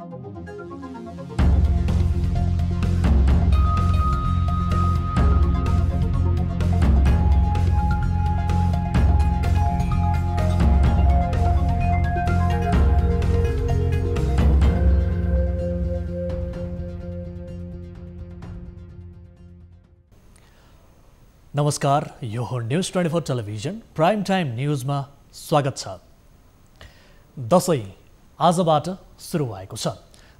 नमस्कार, यो हो न्यूज 24 टेलिभिजन प्राइम टाइम न्यूजमा स्वागत छ। दशैं आजबाट सुरु भएको छ।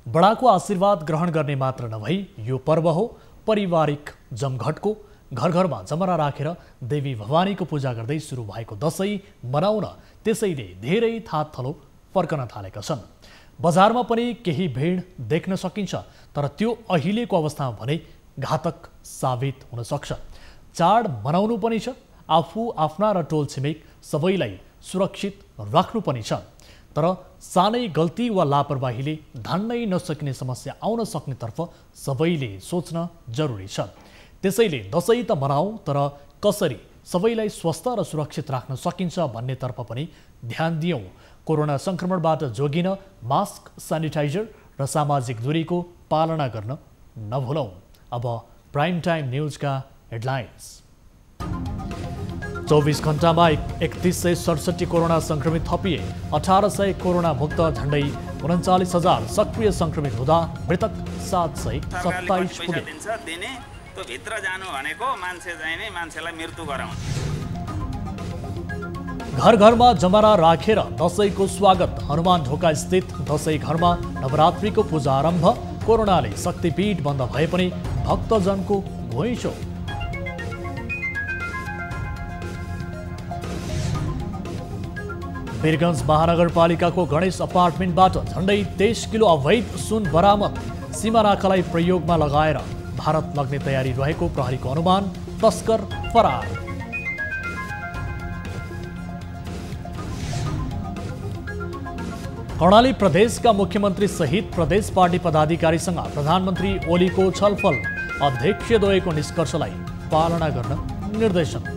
बडाको आशीर्वाद ग्रहण गर्ने मात्र नभई यो पर्व हो पारिवारिक जमघटको। घर घरमा जमरा राखेर देवी भवानीको पूजा गर्दै सुरु भएको दशैं मनाउन त्यसैले धेरै थातथलो फर्कन थालेका छन्। बजारमा पनि केही भिड देख्न सकिन्छ, तर त्यो अहिलेको अवस्थामा भने घातक साबित हुन सक्छ। चाड मनाउनु पनि छ, आफू आफ्ना र टोल छिमेक सबैलाई सुरक्षित राख्नु पनि छ, तर सानै गल्ती वा लापरवाहीले धान्नै नसकिने समस्या आउन सक्नेतर्फ सबैले सोच्न जरुरी छ। त्यसैले दशैं त मनाऊ, तर कसरी सबैलाई स्वस्थ र सुरक्षित राख्न सकिन्छ भन्नेतर्फ पनि ध्यान दियौँ। कोरोना संक्रमणबाट जोगिन मास्क, सेनिटाइजर र सामाजिक दूरीको पालना गर्न नभुलौँ। अब प्राइम टाइम न्यूजका हेडलाइन्स। 24 घण्टामा 3167 कोरोना संक्रमित थपिए। 1800 कोरोना मुक्त, झण्डै 39,000 सक्रिय संक्रमित हुँदा मृतक 727 पुगे। त्यो भित्र जानु भनेको मान्छे चाहिने मान्छेलाई मृत्यु गराउनु। घर घरमा जमरा राखेर दशैंको स्वागत। हनुमान ढोका स्थित दशैं घरमा नवरात्रिको पूजा आरम्भ। कोरोनाले शक्तिपीठ बन्द भए पनि भक्तजनको घुइँचो। वीरगञ्ज महानगरपालिकाको गणेश अपार्टमेन्टबाट झण्डै 23 किलो अवैध सुन बरामद। सीमा नाकालाई प्रयोगमा लगाएर भारत लग्ने तयारी रहेको प्रहरीको अनुमान। तस्कर फरार। कर्णाली प्रदेशका मुख्यमन्त्री सहित प्रदेश पार्टी पदाधिकारीसँग प्रधानमन्त्री ओलीको छलफल। अध्यक्षद्वयको निष्कर्षलाई पालना गर्न निर्देशन।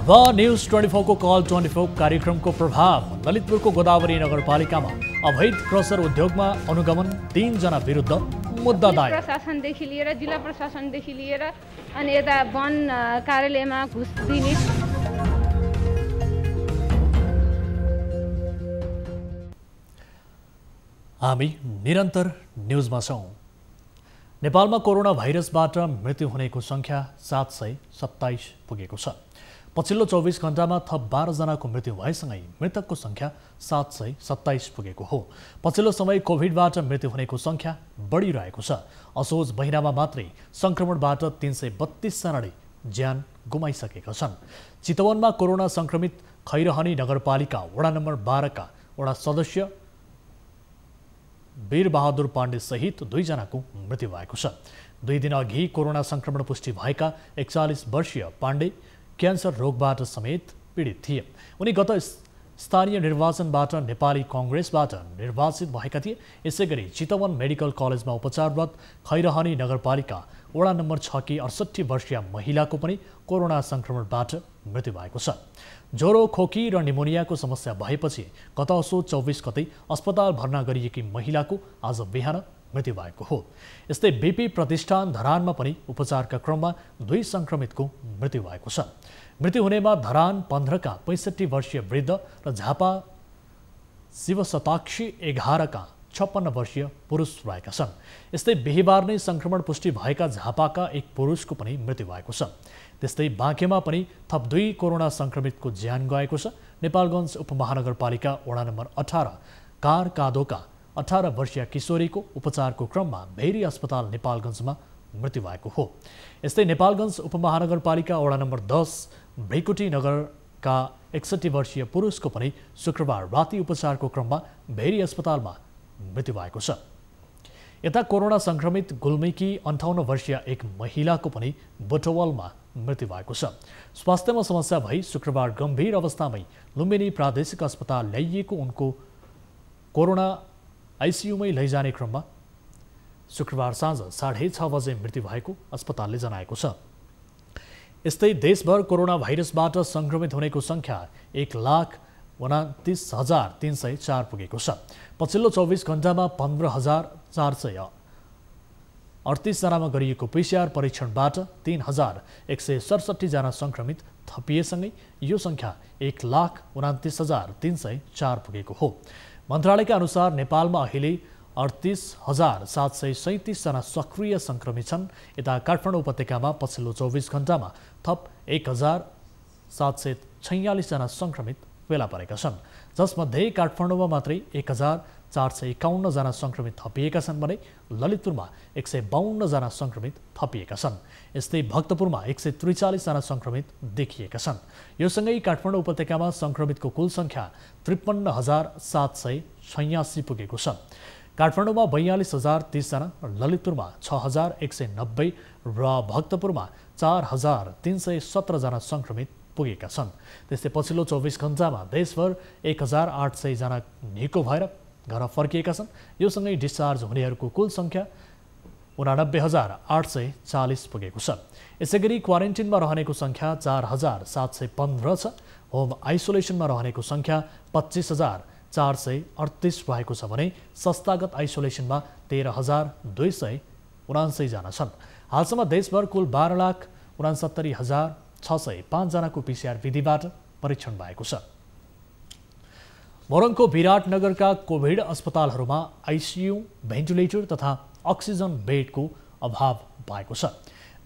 द न्यूज 24 को कल 24 कार्यक्रमको प्रभाव। ललितपुरको गोदावरी नगरपालिकामा अवैध क्रसर उद्योगमा अनुगमन। 3 जना विरुद्ध मुद्दा दायर। प्रशासनदेखि लिएर जिल्ला प्रशासनदेखि लिएर अनि यता वन कार्यालयमा घुस दिने। हामी निरन्तर न्यूजमा छौं। नेपालमा कोरोना भाइरसबाट मृत्यु हुनेको संख्या 727 पुगेको छ। पछिल्लो 24 घण्टामा थप 12 जनाको मृत्यु भएसँगै मृतकको संख्या 727 पुगेको हो। पछिल्लो समय कोभिडबाट मृत्यु हुनेको संख्या बढिरहेको छ। असोज महिनामा मात्रै संक्रमणबाट 332 जनाले ज्यान गुमाइसकेका छन्। चितवनमा कोरोना संक्रमित खैरहनी नगरपालिका वडा नम्बर 12 का वडा सदस्य वीरबहादुर पाण्डे सहित 2 जनाको मृत्यु भएको छ। 2 दिन अघि कोरोना संक्रमण पुष्टि भएका 41 वर्षीय पाण्डे क्यान्सर रोगबाट समेत पीडित थिए। उनी गत स्थानीय निर्वाचनबाट नेपाली कांग्रेसबाट निर्वाचित भएका थिए। यसैगरी चितवन मेडिकल कलेजमा उपचाररत खैरहनी नगरपालिका वडा नम्बर 6 की 68 वर्षीय महिलाको पनि कोरोना संक्रमणबाट मृत्यु भएको छ। ज्वरो, खोकी र निमोनियाको समस्या भएपछि गत असोज 24 गते अस्पताल भर्ना गरिएकी महिलाको आज बिहान मृत्यु भएको हो। यस्तै बीपी प्रतिष्ठान धरानमा पनि उपचारका क्रममा 2 संक्रमितको मृत्यु भएको छ। मृत्यु हुनेमा धरान 15 का 65 वर्षीय वृद्ध र झापा शिवशताक्षी 11 का 56 वर्षीय पुरुष रहेका छन्। यस्तै बिहीबार नै संक्रमण पुष्टि भएका झापाका एक पुरुषको पनि मृत्यु भएको छ। त्यस्तै बाँकेमा पनि थप 2 कोरोना संक्रमितको ज्यान गएको छ। नेपालगञ्ज उपमहानगरपालिका वडा नम्बर 18 कार कादोका 18 वर्षीय किशोरीको उपचारको क्रममा भेरी अस्पताल नेपालगञ्जमा मृत्यु भएको हो। यस्तै नेपालगञ्ज उपमहानगरपालिका वडा नम्बर 10 भ्रिकुटी नगरका 61 वर्षीय पुरुषको पनि शुक्रबार राति उपचारको क्रममा भेरी अस्पतालमा मृत्यु भएको छ। यता कोरोना संक्रमित गुल्मीकी 58 वर्षीय एक महिलाको पनि बोटवलमा मृत्यु भएको छ। स्वास्थ्यमा समस्या भई शुक्रबार गम्भीर अवस्थामै लुम्बिनी प्रादेशिक अस्पताल ल्याइएको उनको कोरोना आइसियुमै लैजाने क्रममा शुक्रबार साँझ 6:30 बजे मृत्यु भएको अस्पतालले जनाएको छ। यस्तै देशभर कोरोना भाइरसबाट सङ्क्रमित हुनेको सङ्ख्या 1,29,304 पुगेको छ। पछिल्लो 24 घण्टामा 15,438 जनामा गरिएको PCR परीक्षणबाट 3,167 जना सङ्क्रमित थपिएसँगै यो सङ्ख्या 1,29,304 पुगेको हो। मन्त्रालयका अनुसार नेपालमा अहिले 38,737 जना सक्रिय सङ्क्रमित छन्। यता काठमाडौँ उपत्यकामा पछिल्लो 24 घण्टामा थप 1,746 जना सङ्क्रमित फेला परेका छन्, जसमध्ये काठमाडौँमा मात्रै 1,451 जना सङ्क्रमित थपिएका छन् भने ललितपुरमा 152 जना सङ्क्रमित थपिएका छन्। यस्तै भक्तपुरमा 143 जना सङ्क्रमित देखिएका छन्। यो सँगै काठमाडौँ उपत्यकामा सङ्क्रमितको कुल सङ्ख्या 53,786 पुगेको छ। काठमाडौँमा 42,030 जना, ललितपुरमा 6,190 र भक्तपुरमा 4,317 जना सङ्क्रमित पुगेका छन्। त्यस्तै पछिल्लो 24 घण्टामा देशभर 1,800 जना निको भएर घर फर्किएका छन्। यो सँगै डिस्चार्ज हुनेहरूको कुल सङ्ख्या 89,840 पुगेको छ। यसैगरी क्वारेन्टिनमा रहनेको सङ्ख्या 4,715 छ। होम आइसोलेसनमा रहनेको सङ्ख्या 25,438 रहेको छ भने संस्थागत आइसोलेसनमा 13,279 जना छन्। हालसम्म देशभर कुल 12,69,605 जनाको PCR विधिबाट परीक्षण भएको छ। मोरङको विराटनगरका कोभिड अस्पतालहरूमा ICU, भेन्टिलेटर तथा अक्सिजन बेडको अभाव भएको छ।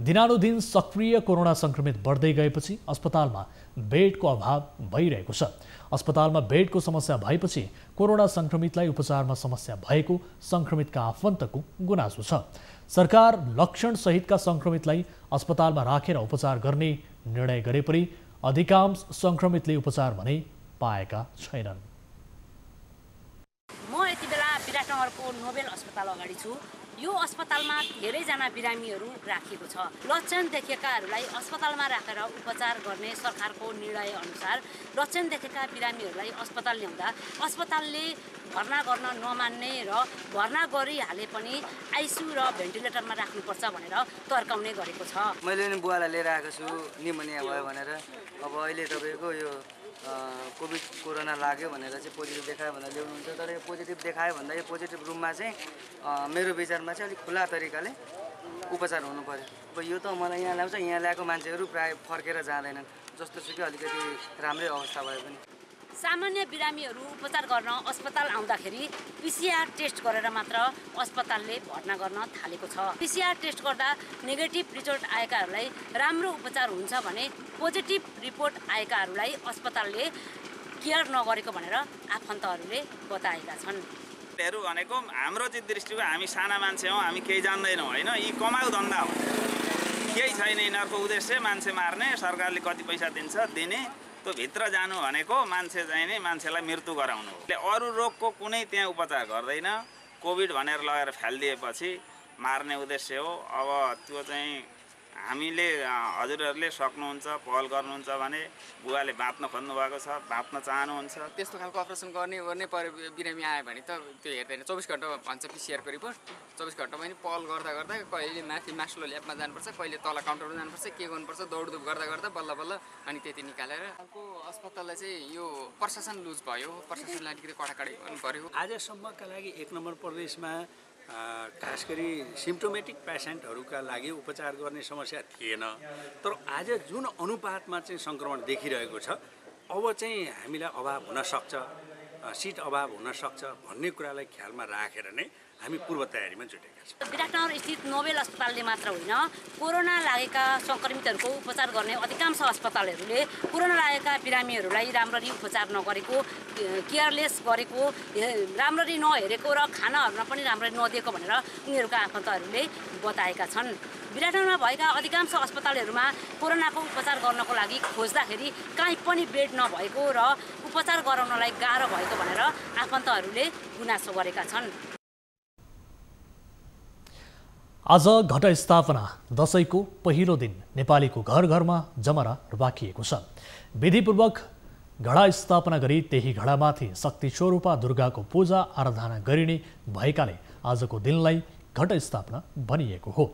दिनानुदिन सक्रिय कोरोना सङ्क्रमित बढ्दै गएपछि अस्पतालमा बेडको अभाव भइरहेको छ। अस्पतालमा बेडको समस्या भएपछि कोरोना सङ्क्रमितलाई उपचारमा समस्या भएको सङ्क्रमितका आफन्तको गुनासो छ। सरकार लक्षणसहितका सङ्क्रमितलाई अस्पतालमा राखेर उपचार गर्ने निर्णय गरे पनि अधिकांश सङ्क्रमितले उपचार भने पाएका छैनन्। म यति बेला विराटनगरको नोबेल अस्पताल अगाडि छु। यो अस्पतालमा धेरैजना बिरामीहरू राखिएको छ। लक्षण देखेकाहरूलाई अस्पतालमा राखेर उपचार गर्ने सरकारको निर्णय अनुसार लक्षण देखेका बिरामीहरूलाई अस्पताल ल्याउँदा अस्पतालले भर्ना गर्न नमान्ने र भर्ना गरिहाले पनि ICU र भेन्टिलेटरमा राख्नुपर्छ भनेर तर्काउने गरेको छ। मैले नि बुवालाई लिएर आएको छु निमोनिया भयो भनेर। अब अहिले तपाईँको यो कोभिड कोरोना लाग्यो भनेर चाहिँ पोजिटिभ देखायो भनेर ल्याउनुहुन्छ। तर यो पोजिटिभ देखायो भन्दा यो पोजिटिभ रुममा चाहिँ मेरो विचारमा चाहिँ अलिक खुला तरिकाले उपचार हुनु पर्यो। अब यो त मलाई यहाँ ल्याउँछ, यहाँ ल्याएको मान्छेहरू प्रायः फर्केर जाँदैनन्। जस्तो सुकै अलिकति राम्रै अवस्था भए पनि सामान्य बिरामीहरू उपचार गर्न अस्पताल आउँदाखेरि PCR टेस्ट गरेर मात्र अस्पतालले भर्ना गर्न थालेको छ। PCR टेस्ट गर्दा नेगेटिभ रिजल्ट आएकाहरूलाई राम्रो उपचार हुन्छ भने पोजिटिभ रिपोर्ट आएकाहरूलाई अस्पतालले केयर नगरेको भनेर आफन्तहरूले बताएका छन्। भनेको हाम्रो चाहिँ दृष्टिको हामी साना मान्छे हौँ, हामी केही जान्दैनौँ होइन। यी कमाउ धन्दा हो, केही छैन यिनीहरूको उद्देश्य मान्छे मार्ने। सरकारले कति पैसा दिन्छ दिने, त्यो भित्र जानु भनेको मान्छे चाहिँ नि मान्छेलाई मृत्यु गराउनु हो। अरू रोगको कुनै त्यहाँ उपचार गर्दैन। कोभिड भनेर लगेर फालिदिएपछि मार्ने उद्देश्य हो। अब त्यो चाहिँ हामीले हजुरहरूले सक्नुहुन्छ, पहल गर्नुहुन्छ भने बुवाले बाँच्न खोज्नु भएको छ, बाँच्न चाहनुहुन्छ। त्यस्तो खालको अपरेसन गर्ने बिरामी आयो भने त त्यो हेर्दैन। 24 घण्टा भन्छ PCRको रिपोर्ट। 24 घण्टामा पनि पहल गर्दा गर्दा कहिले माथि मास्लो ल्याबमा जानुपर्छ, कहिले तल काउन्टरमा जानुपर्छ, के गर्नुपर्छ दौडधुप गर्दा गर्दा बल्ल बल्ल अनि त्यति निकालेर अर्को अस्पताललाई चाहिँ यो प्रशासन लुज भयो। प्रशासनलाई अलिकति कडाकडी गर्नु पर्यो। आजसम्मका लागि 1 नम्बर प्रदेशमा खास गरी सिम्प्टोमेटिक पेसेन्टहरूका लागि उपचार गर्ने समस्या थिएन। तर आज जुन अनुपातमा चाहिँ सङ्क्रमण देखिरहेको छ, अब चाहिँ हामीलाई अभाव हुनसक्छ, सिट अभाव हुनसक्छ भन्ने कुरालाई ख्यालमा राखेर नै हामी पूर्व तयारीमा जुटेका छौँ। विराटनगर स्थित नोबेल अस्पतालले मात्र होइन, कोरोना लागेका सङ्क्रमितहरूको उपचार गर्ने अधिकांश अस्पतालहरूले कोरोना लागेका बिरामीहरूलाई राम्ररी उपचार नगरेको, केयरलेस गरेको, राम्ररी नहेरेको र खानाहरूमा पनि राम्ररी नदिएको भनेर उनीहरूका आफन्तहरूले बताएका छन्। विराटनगरमा भएका अधिकांश अस्पतालहरूमा कोरोनाको उपचार गर्नको लागि खोज्दाखेरि कहीँ पनि बेड नभएको र उपचार गराउनलाई गाह्रो भएको भनेर आफन्तहरूले गुनासो गरेका छन्। आज घटस्थापना दशैंको पहिलो दिन नेपालीको घर घरमा जमरा राखिएको छ। विधिपूर्वक घडा स्थापना गरी त्यही घडामाथि शक्ति स्वरूपा दुर्गाको पूजा आराधना गरिने भएकाले आजको दिनलाई घटस्थापना भनिएको हो।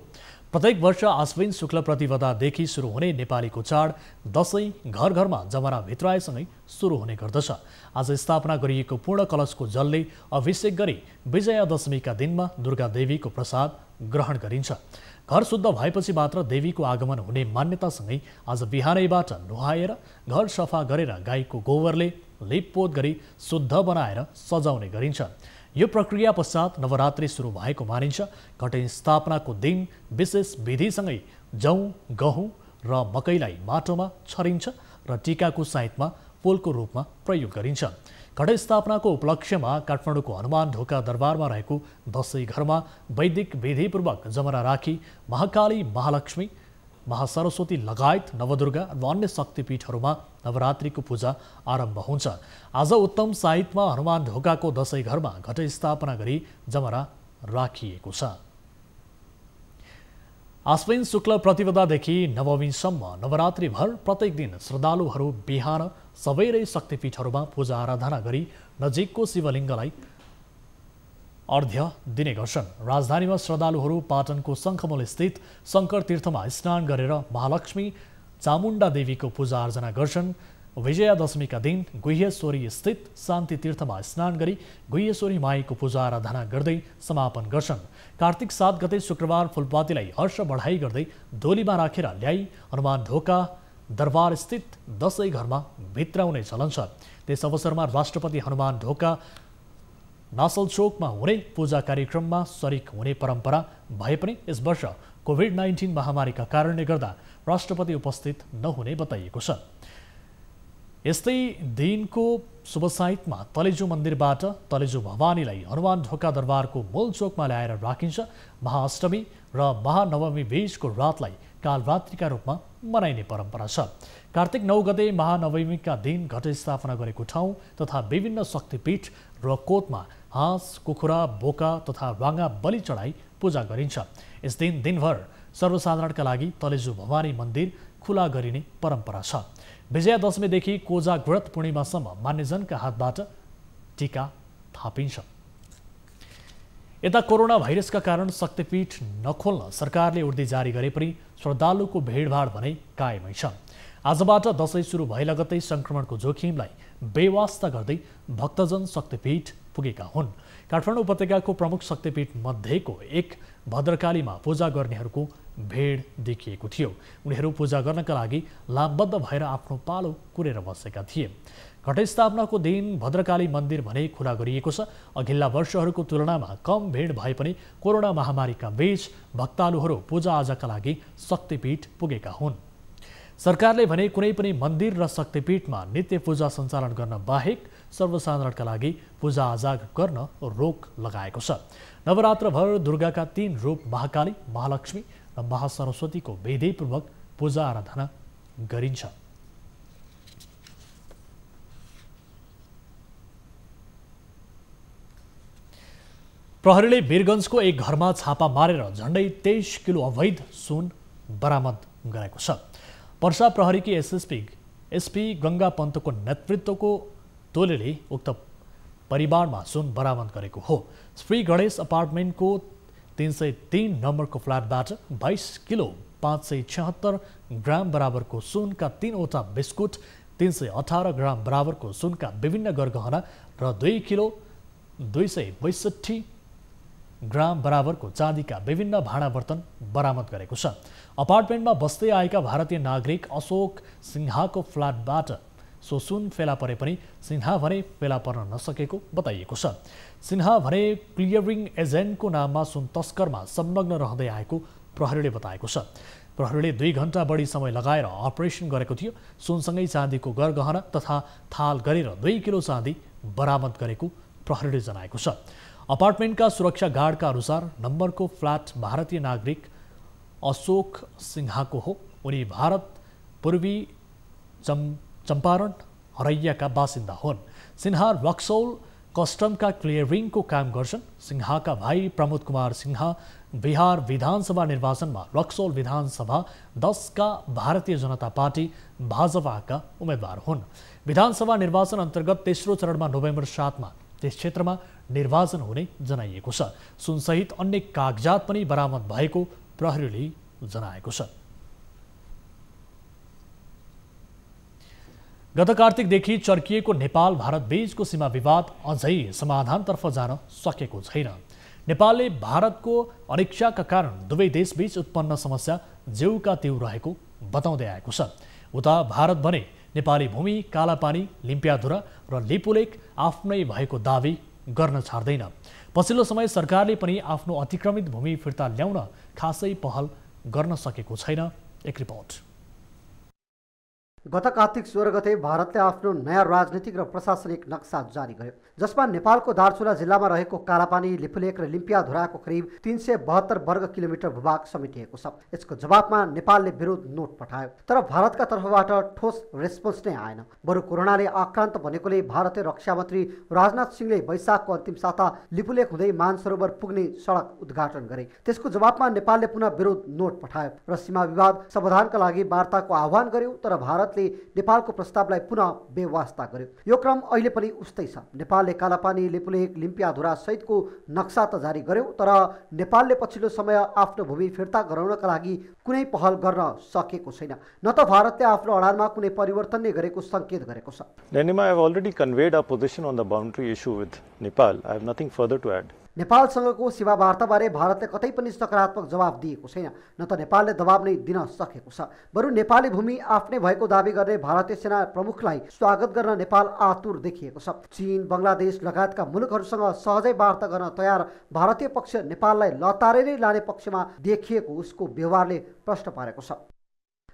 प्रत्येक वर्ष आश्विन शुक्ल प्रतिपदादेखि सुरु हुने नेपालीको चाड दशैँ घर घरमा जमरा भित्राएसँगै सुरु हुने गर्दछ। आज स्थापना गरिएको पूर्ण कलशको जलले अभिषेक गरी विजयादशमीका दिनमा दुर्गा देवीको प्रसाद ग्रहण गरिन्छ। घर शुद्ध भएपछि मात्र देवीको आगमन हुने मान्यतासँगै आज बिहानैबाट नुहाएर घर सफा गरेर गाईको गोबरले लिपपोत गरी शुद्ध बनाएर सजाउने गरिन्छ। यो प्रक्रिया पश्चात नवरात्रि सुरु भएको मानिन्छ। घटे स्थापनाको दिन विशेष विधिसँगै जौँ, गहुँ र मकैलाई माटोमा छरिन्छ र टीकाको साइतमा फूलको रूपमा प्रयोग गरिन्छ। घटे स्थापनाको उपलक्ष्यमा काठमाडौँको हनुमान ढोका दरबारमा रहेको दशैँ घरमा वैदिक विधिपूर्वक जमरा राखी महाकाली, महालक्ष्मी, महासरस्वती लगायत नवदुर्गा र अन्य शक्तिपीठहरूमा नवरात्रिको पूजा आरम्भ हुन्छ। आज उत्तम साहित्यमा हनुमान ढोकाको दशैँ घरमा घटे स्थापना गरी जमरा राखिएको छ। आश्विन शुक्ल प्रतिपदादेखि नवमीसम्म नवरात्रिभर प्रत्येक दिन श्रद्धालुहरू बिहान सबैरै शक्तिपीठहरूमा पूजा आराधना गरी नजिकको शिवलिङ्गलाई अर्घ्य दिने गर्छन्। राजधानीमा श्रद्धालुहरू पाटनको शङ्खमूल स्थित शङ्कर तीर्थमा स्नान गरेर महालक्ष्मी चामुण्डा देवीको पूजा आर्चना गर्छन्। विजयादशमीका दिन गुह्यश्वरी स्थित शान्ति तीर्थमा स्नान गरी गुह्यश्वरी माईको पूजा आराधना गर्दै समापन गर्छन्। कार्तिक 7 गते शुक्रबार फुलपातीलाई हर्ष बढाइ गर्दै डोलीमा राखेर ल्याई हनुमान ढोका दरबार स्थित दशैँ घरमा भित्राउने चलन छ। त्यस अवसरमा राष्ट्रपति हनुमान ढोका नासलचोकमा हुने पूजा कार्यक्रममा सरिक हुने परम्परा भए पनि यस वर्ष कोभिड-19 महामारीका कारणले गर्दा राष्ट्रपति उपस्थित नहुने बताइएको छ। यस्तै दिनको शुभ साहित्यमा तलेजु मन्दिरबाट तलेजु भवानीलाई हनुमान ढोका दरबारको मूल चोकमा ल्याएर राखिन्छ। महाअष्टमी र महानवमी बीचको रातलाई कालरात्रिका रूपमा मनाइने परम्परा छ। कार्तिक 9 गते महानवमीका दिन घट स्थापना गरेको ठाउँ तथा विभिन्न शक्तिपीठ र कोतमा हाँस, कुखुरा, बोका तथा राँगा बलि चढाई पूजा गरिन्छ। यस दिन दिनभर सर्वसाधारणका लागि तलेजु भवानी मन्दिर खुला गरिने परम्परा छ। विजयादशमीदेखि कोजाग्रत पूर्णिमासम्म मान्यजनका हातबाट टीका थापिन्छ। यता कोरोना भाइरसका कारण शक्तिपीठ नखोल्न सरकारले उर्दी जारी गरे पनि श्रद्धालुको भिडभाड भने कायमै छ। आजबाट दशैँ सुरु भए लगत्तै संक्रमणको जोखिमलाई बेवास्ता गर्दै भक्तजन शक्तिपीठ पुगेका हुन्। काठमाडौँ उपत्यकाको प्रमुख शक्तिपीठ मध्येको एक भद्रकालीमा पूजा गर्नेहरूको भिड देखिएको थियो। उनीहरू पूजा गर्नका लागि लामबद्ध भएर आफ्नो पालो कुरेर बसेका थिए। घटस्थापनाको दिन भद्रकाली मन्दिर भने खुला गरिएको छ। अघिल्ला वर्षहरूको तुलनामा कम भिड भए पनि कोरोना महामारीका बीच भक्तालुहरू पूजाआजाका लागि शक्तिपीठ पुगेका हुन्। सरकारले भने कुनै पनि मन्दिर र शक्तिपीठमा नित्य पूजा सञ्चालन गर्न बाहेक सर्वसाधारणका लागि पूजाआजा गर्न रोक लगाएको छ। नवरात्रभर दुर्गाका 3 रूप महाकाली, महालक्ष्मी र महासरस्वतीको विधिपूर्वक पूजा आराधना गरिन्छ। प्रहरीले वीरगञ्जको एक घरमा छापा मारेर झण्डै 23 किलो अवैध सुन बरामद गरेको छ। पर्सा प्रहरीकी एसपी गंगा पन्तको नेतृत्वको टोलीले उक्त परिवारमा सुन बरामद गरेको हो। श्री गणेश अपार्टमेन्टको 303 नम्बरको फ्ल्याटबाट 22 किलो 576 ग्राम बराबरको सुनका 3वटा बिस्कुट, 318 ग्राम बराबरको सुनका विभिन्न गरगहना र 2 किलो 262 ग्राम बराबरको चाँदीका विभिन्न भाँडा बर्तन बरामद गरेको छ। अपार्टमेन्टमा बस्दै आएका भारतीय नागरिक अशोक सिन्हाको फ्ल्याटबाट सो सुन फेला परे पनि सिन्हा भने फेला पर्न नसकेको बताइएको छ। सिन्हा भने क्लियरिङ एजेन्टको नाममा सुन तस्करमा संलग्न रहँदै आएको प्रहरीले बताएको छ। प्रहरीले 2 घण्टा बढी समय लगाएर अपरेसन गरेको थियो। सुनसँगै चाँदीको गरगहना तथा थाल गरेर 2 किलो चाँदी बरामद गरेको प्रहरीले जनाएको छ। अपार्टमेन्टका सुरक्षा गार्डका अनुसार नम्बरको फ्ल्याट भारतीय नागरिक अशोक सिन्हाको हो। उनी भारत पूर्वी चम्पारण हरैयाका बासिन्दा हुन्। सिन्हा रक्सौल कस्टमका क्लियरिङको काम गर्छन्। सिन्हाका भाइ प्रमोद कुमार सिन्हा बिहार विधानसभा निर्वाचनमा रक्सौल विधानसभा 10 का भारतीय जनता पार्टी भाजपाका उम्मेद्वार हुन्। विधानसभा निर्वाचन अन्तर्गत तेस्रो चरणमा नोभेम्बर 7 मा त्यस क्षेत्रमा निर्वाचन हुने जनाइएको छ। सुनसहित अन्य कागजात पनि बरामद भएको प्रहरीले जनाएको छ। गत कार्तिकदेखि चर्किएको नेपाल भारत बीचको सीमा विवाद अझै समाधानतर्फ जान सकेको छैन। नेपालले भारतको अनिच्छाका कारण दुवै देशबीच उत्पन्न समस्या जेउका त्यौ रहेको बताउँदै आएको छ। उता भारत भने नेपाली भूमि, कालापानी, लिम्पियाधुरा र लिपुलेक आफ्नै भएको दावी गर्न छाड्दैन। पछिल्लो समय सरकारले पनि आफ्नो अतिक्रमित भूमि फिर्ता ल्याउन खासै पहल गर्न सकेको छैन। एक रिपोर्ट। गत कार्तिक 16 गते भारतले आफ्नो नयाँ राजनीतिक र प्रशासनिक नक्सा जारी गर्यो, जसमा नेपालको दार्चुला जिल्लामा रहेको कालापानी, लिपुलेक र लिम्पियाधुराको करिब 372 वर्ग किलोमिटर भूभाग समेटिएको छ। यसको जवाबमा नेपालले विरोध नोट पठायो, तर भारतका तर्फबाट ठोस रेस्पोन्स नै आएन। बरु कोरोनाले आक्रान्त बनेकोले भारतीय रक्षा मन्त्री राजनाथ सिंहले वैशाखको अन्तिम साता लिपुलेक हुँदै मानसरोवर पुग्ने सडक उद्घाटन गरे। त्यसको जवाबमा नेपालले पुनः विरोध नोट पठायो र सीमा विवाद समाधानका लागि वार्ताको आह्वान गर्यो, तर भारतले नेपालको प्रस्तावलाई पुनः बेवास्ता गर्यो। यो क्रम अहिले पनि उस्तै छ। नेपालले कालापानी, लिपुलेक, लिम्पियाधुरा सहितको नक्सा त जारी गर्यो, तर नेपालले पछिल्लो समय आफ्नो भूमि फिर्ता गराउनका लागि कुनै पहल गर्न सकेको छैन। न त भारतले आफ्नो अडानमा कुनै परिवर्तन नै गरेको संकेत गरेको छ। Nenima, I have already conveyed our position on the boundary issue with Nepal. I have nothing further to add. नेपालसँगको सीमा वार्ताबारे भारतले कतै पनि सकारात्मक जवाब दिएको छैन, न त नेपालले दबाब नै दिन सकेको छ। बरु नेपाली भूमि आफ्नै भएको दावी गर्ने भारतीय सेना प्रमुखलाई स्वागत गर्न नेपाल आतुर देखिएको छ। चीन, बङ्गलादेश लगायतका मुलुकहरूसँग सहजै वार्ता गर्न तयार भारतीय पक्ष नेपाललाई लतारेरै लाने पक्षमा देखिएको उसको व्यवहारले प्रश्न पारेको छ।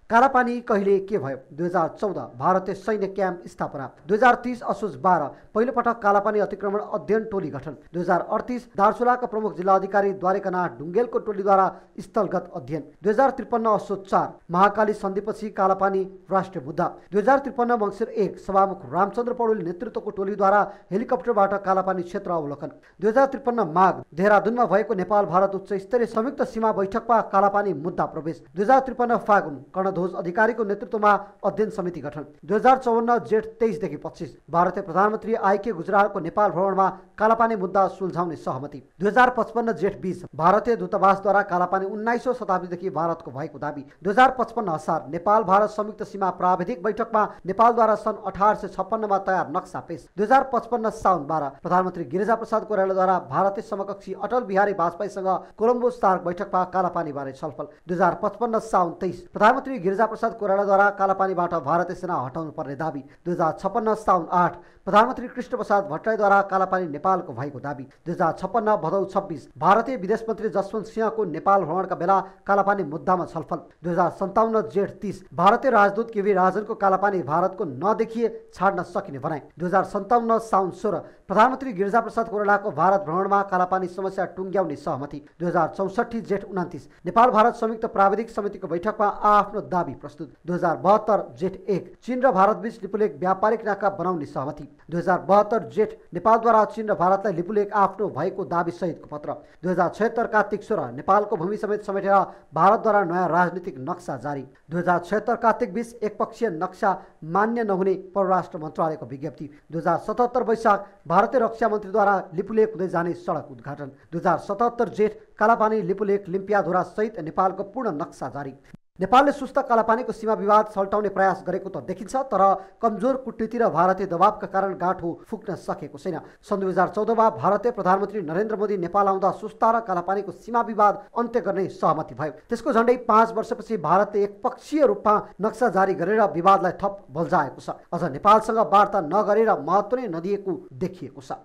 कालापानी कहिले के भयो? 2014 भारतीय सैन्य क्याम्प स्थापना। 2030 असोज 12 पहिलोपटक कालापानी अतिक्रमण अध्ययन टोली गठन। 2038 दार्चुलाका प्रमुख जिल्ला अधिकारी द्वारिकानाथ ढुङ्गेलको टोलीद्वारा स्थलगत अध्ययन। 2053 असोज 4 महाकाली सन्धिपछि कालापानी राष्ट्रिय मुद्दा। 2053 मङ्सिर 1 सभामुख रामचन्द्र पौडेल नेतृत्वको टोलीद्वारा हेलिकप्टरबाट कालापानी क्षेत्र अवलोकन। 2053 माघ देहरादूनमा भएको नेपाल भारत उच्च स्तरीय संयुक्त सीमा बैठकमा कालापानी मुद्दा प्रवेश। 2053 फागुन ध्वज अधिकारीको नेतृत्वमा अध्ययन समिति गठन। 2054 जेठ 23 देखि 25 भारतीय प्रधानमन्त्री आइके गुजरालको नेपाल भ्रमणमा कालापानी मुद्दा सुल्झाउने सहमति। 2055 जेठ 20 भारतीय दूतावासद्वारा कालापानी 19औं शताब्दीदेखि भारतको भएको दावी। 2055 असार नेपाल भारत संयुक्त सीमा प्राविधिक बैठकमा नेपालद्वारा सन् 1856 मा तयार नक्सा पेश। 2055 साउन 12 प्रधानमन्त्री गिरिजाप्रसाद कोइरालाद्वारा भारतीय समकक्षी अटल बिहारी वाजपेयीसँग कोलम्बो स्टार्क बैठकमा कालापानीबारे छलफल। 2055 साउन 23 प्रधानमन्त्री गिरिजाप्रसाद कोइरालाद्वारा कालापानीबाट भारतीय सेना हटाउनु पर्ने दावी। 2056 साउन 8 प्रधानमन्त्री कृष्णप्रसाद भट्टराईद्वारा कालापानी नेपालको भएको दावी। 2056 भदौ 26 भारतीय विदेश मन्त्री जसवन्त सिंहको नेपाल भ्रमणका बेला कालापानी मुद्दामा छलफल। 2057 जेठ 30 भारतीय राजदूत केवी राजनको कालापानी भारतको नदेखिए छाड्न सकिने भनाई। 2057 साउन 16 प्रधानमन्त्री गिरिजाप्रसाद कोइरालाको भारत भ्रमणमा कालापानी समस्या टुङ्ग्याउने सहमति। 2064 जेठ 29 नेपाल भारत संयुक्त प्राविधिक समितिको बैठकमा आफ्नो दावी प्रस्तुत। 2072 जेठ 1 चीन र भारतबीच लिपुलेक व्यापारिक नाका बनाउने सहमति। 2072 जेठ नेपालद्वारा चीन र भारतलाई लिपुलेक आफ्नो भएको दावी सहितको पत्र। 2076 कार्तिक 16 नेपालको भूमि समेत समेटेर भारतद्वारा नयाँ राजनीतिक नक्सा जारी। 2076 कार्तिक 20 एकपक्षीय नक्सा मान्य नहुने परराष्ट्र मन्त्रालयको विज्ञप्ति। 2077 वैशाख भारतीय रक्षा मन्त्रीद्वारा लिपुलेक हुँदै जाने सडक उद्घाटन। 2077 जेठ कालापानी, लिपुलेक, लिम्पियाधुरा सहित नेपालको पूर्ण नक्सा जारी। नेपालले सुस्त कालापानीको सीमा विवाद सल्टाउने प्रयास गरेको त देखिन्छ, तर कमजोर कूटनीति र भारतीय दबावका कारण गाँठो फुक्न सकेको छैन। सन् 2014 मा भारतीय प्रधानमन्त्री नरेन्द्र मोदी नेपाल आउँदा सुस्ता र कालापानीको सीमा विवाद अन्त्य गर्ने सहमति भयो। त्यसको झण्डै 5 वर्षपछि भारतले एकपक्षीय रूपमा नक्सा जारी गरेर विवादलाई थप बल्झाएको छ। अझ नेपालसँग वार्ता नगरेर महत्त्व नै नदिएको देखिएको छ।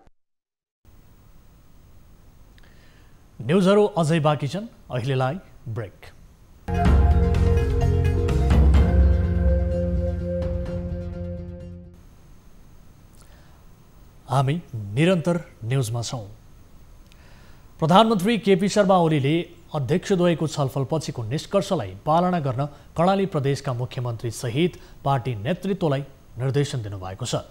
न्युजहरू अझै बाँकी छन्, अहिलेलाई ब्रेक। हामी निरन्तर न्युजमा छौँ। प्रधानमन्त्री केपी शर्मा ओलीले अध्यक्षद्वयको छलफलपछिको निष्कर्षलाई पालना गर्न कर्णाली प्रदेशका मुख्यमन्त्री सहित पार्टी नेतृत्वलाई निर्देशन दिनुभएको छ।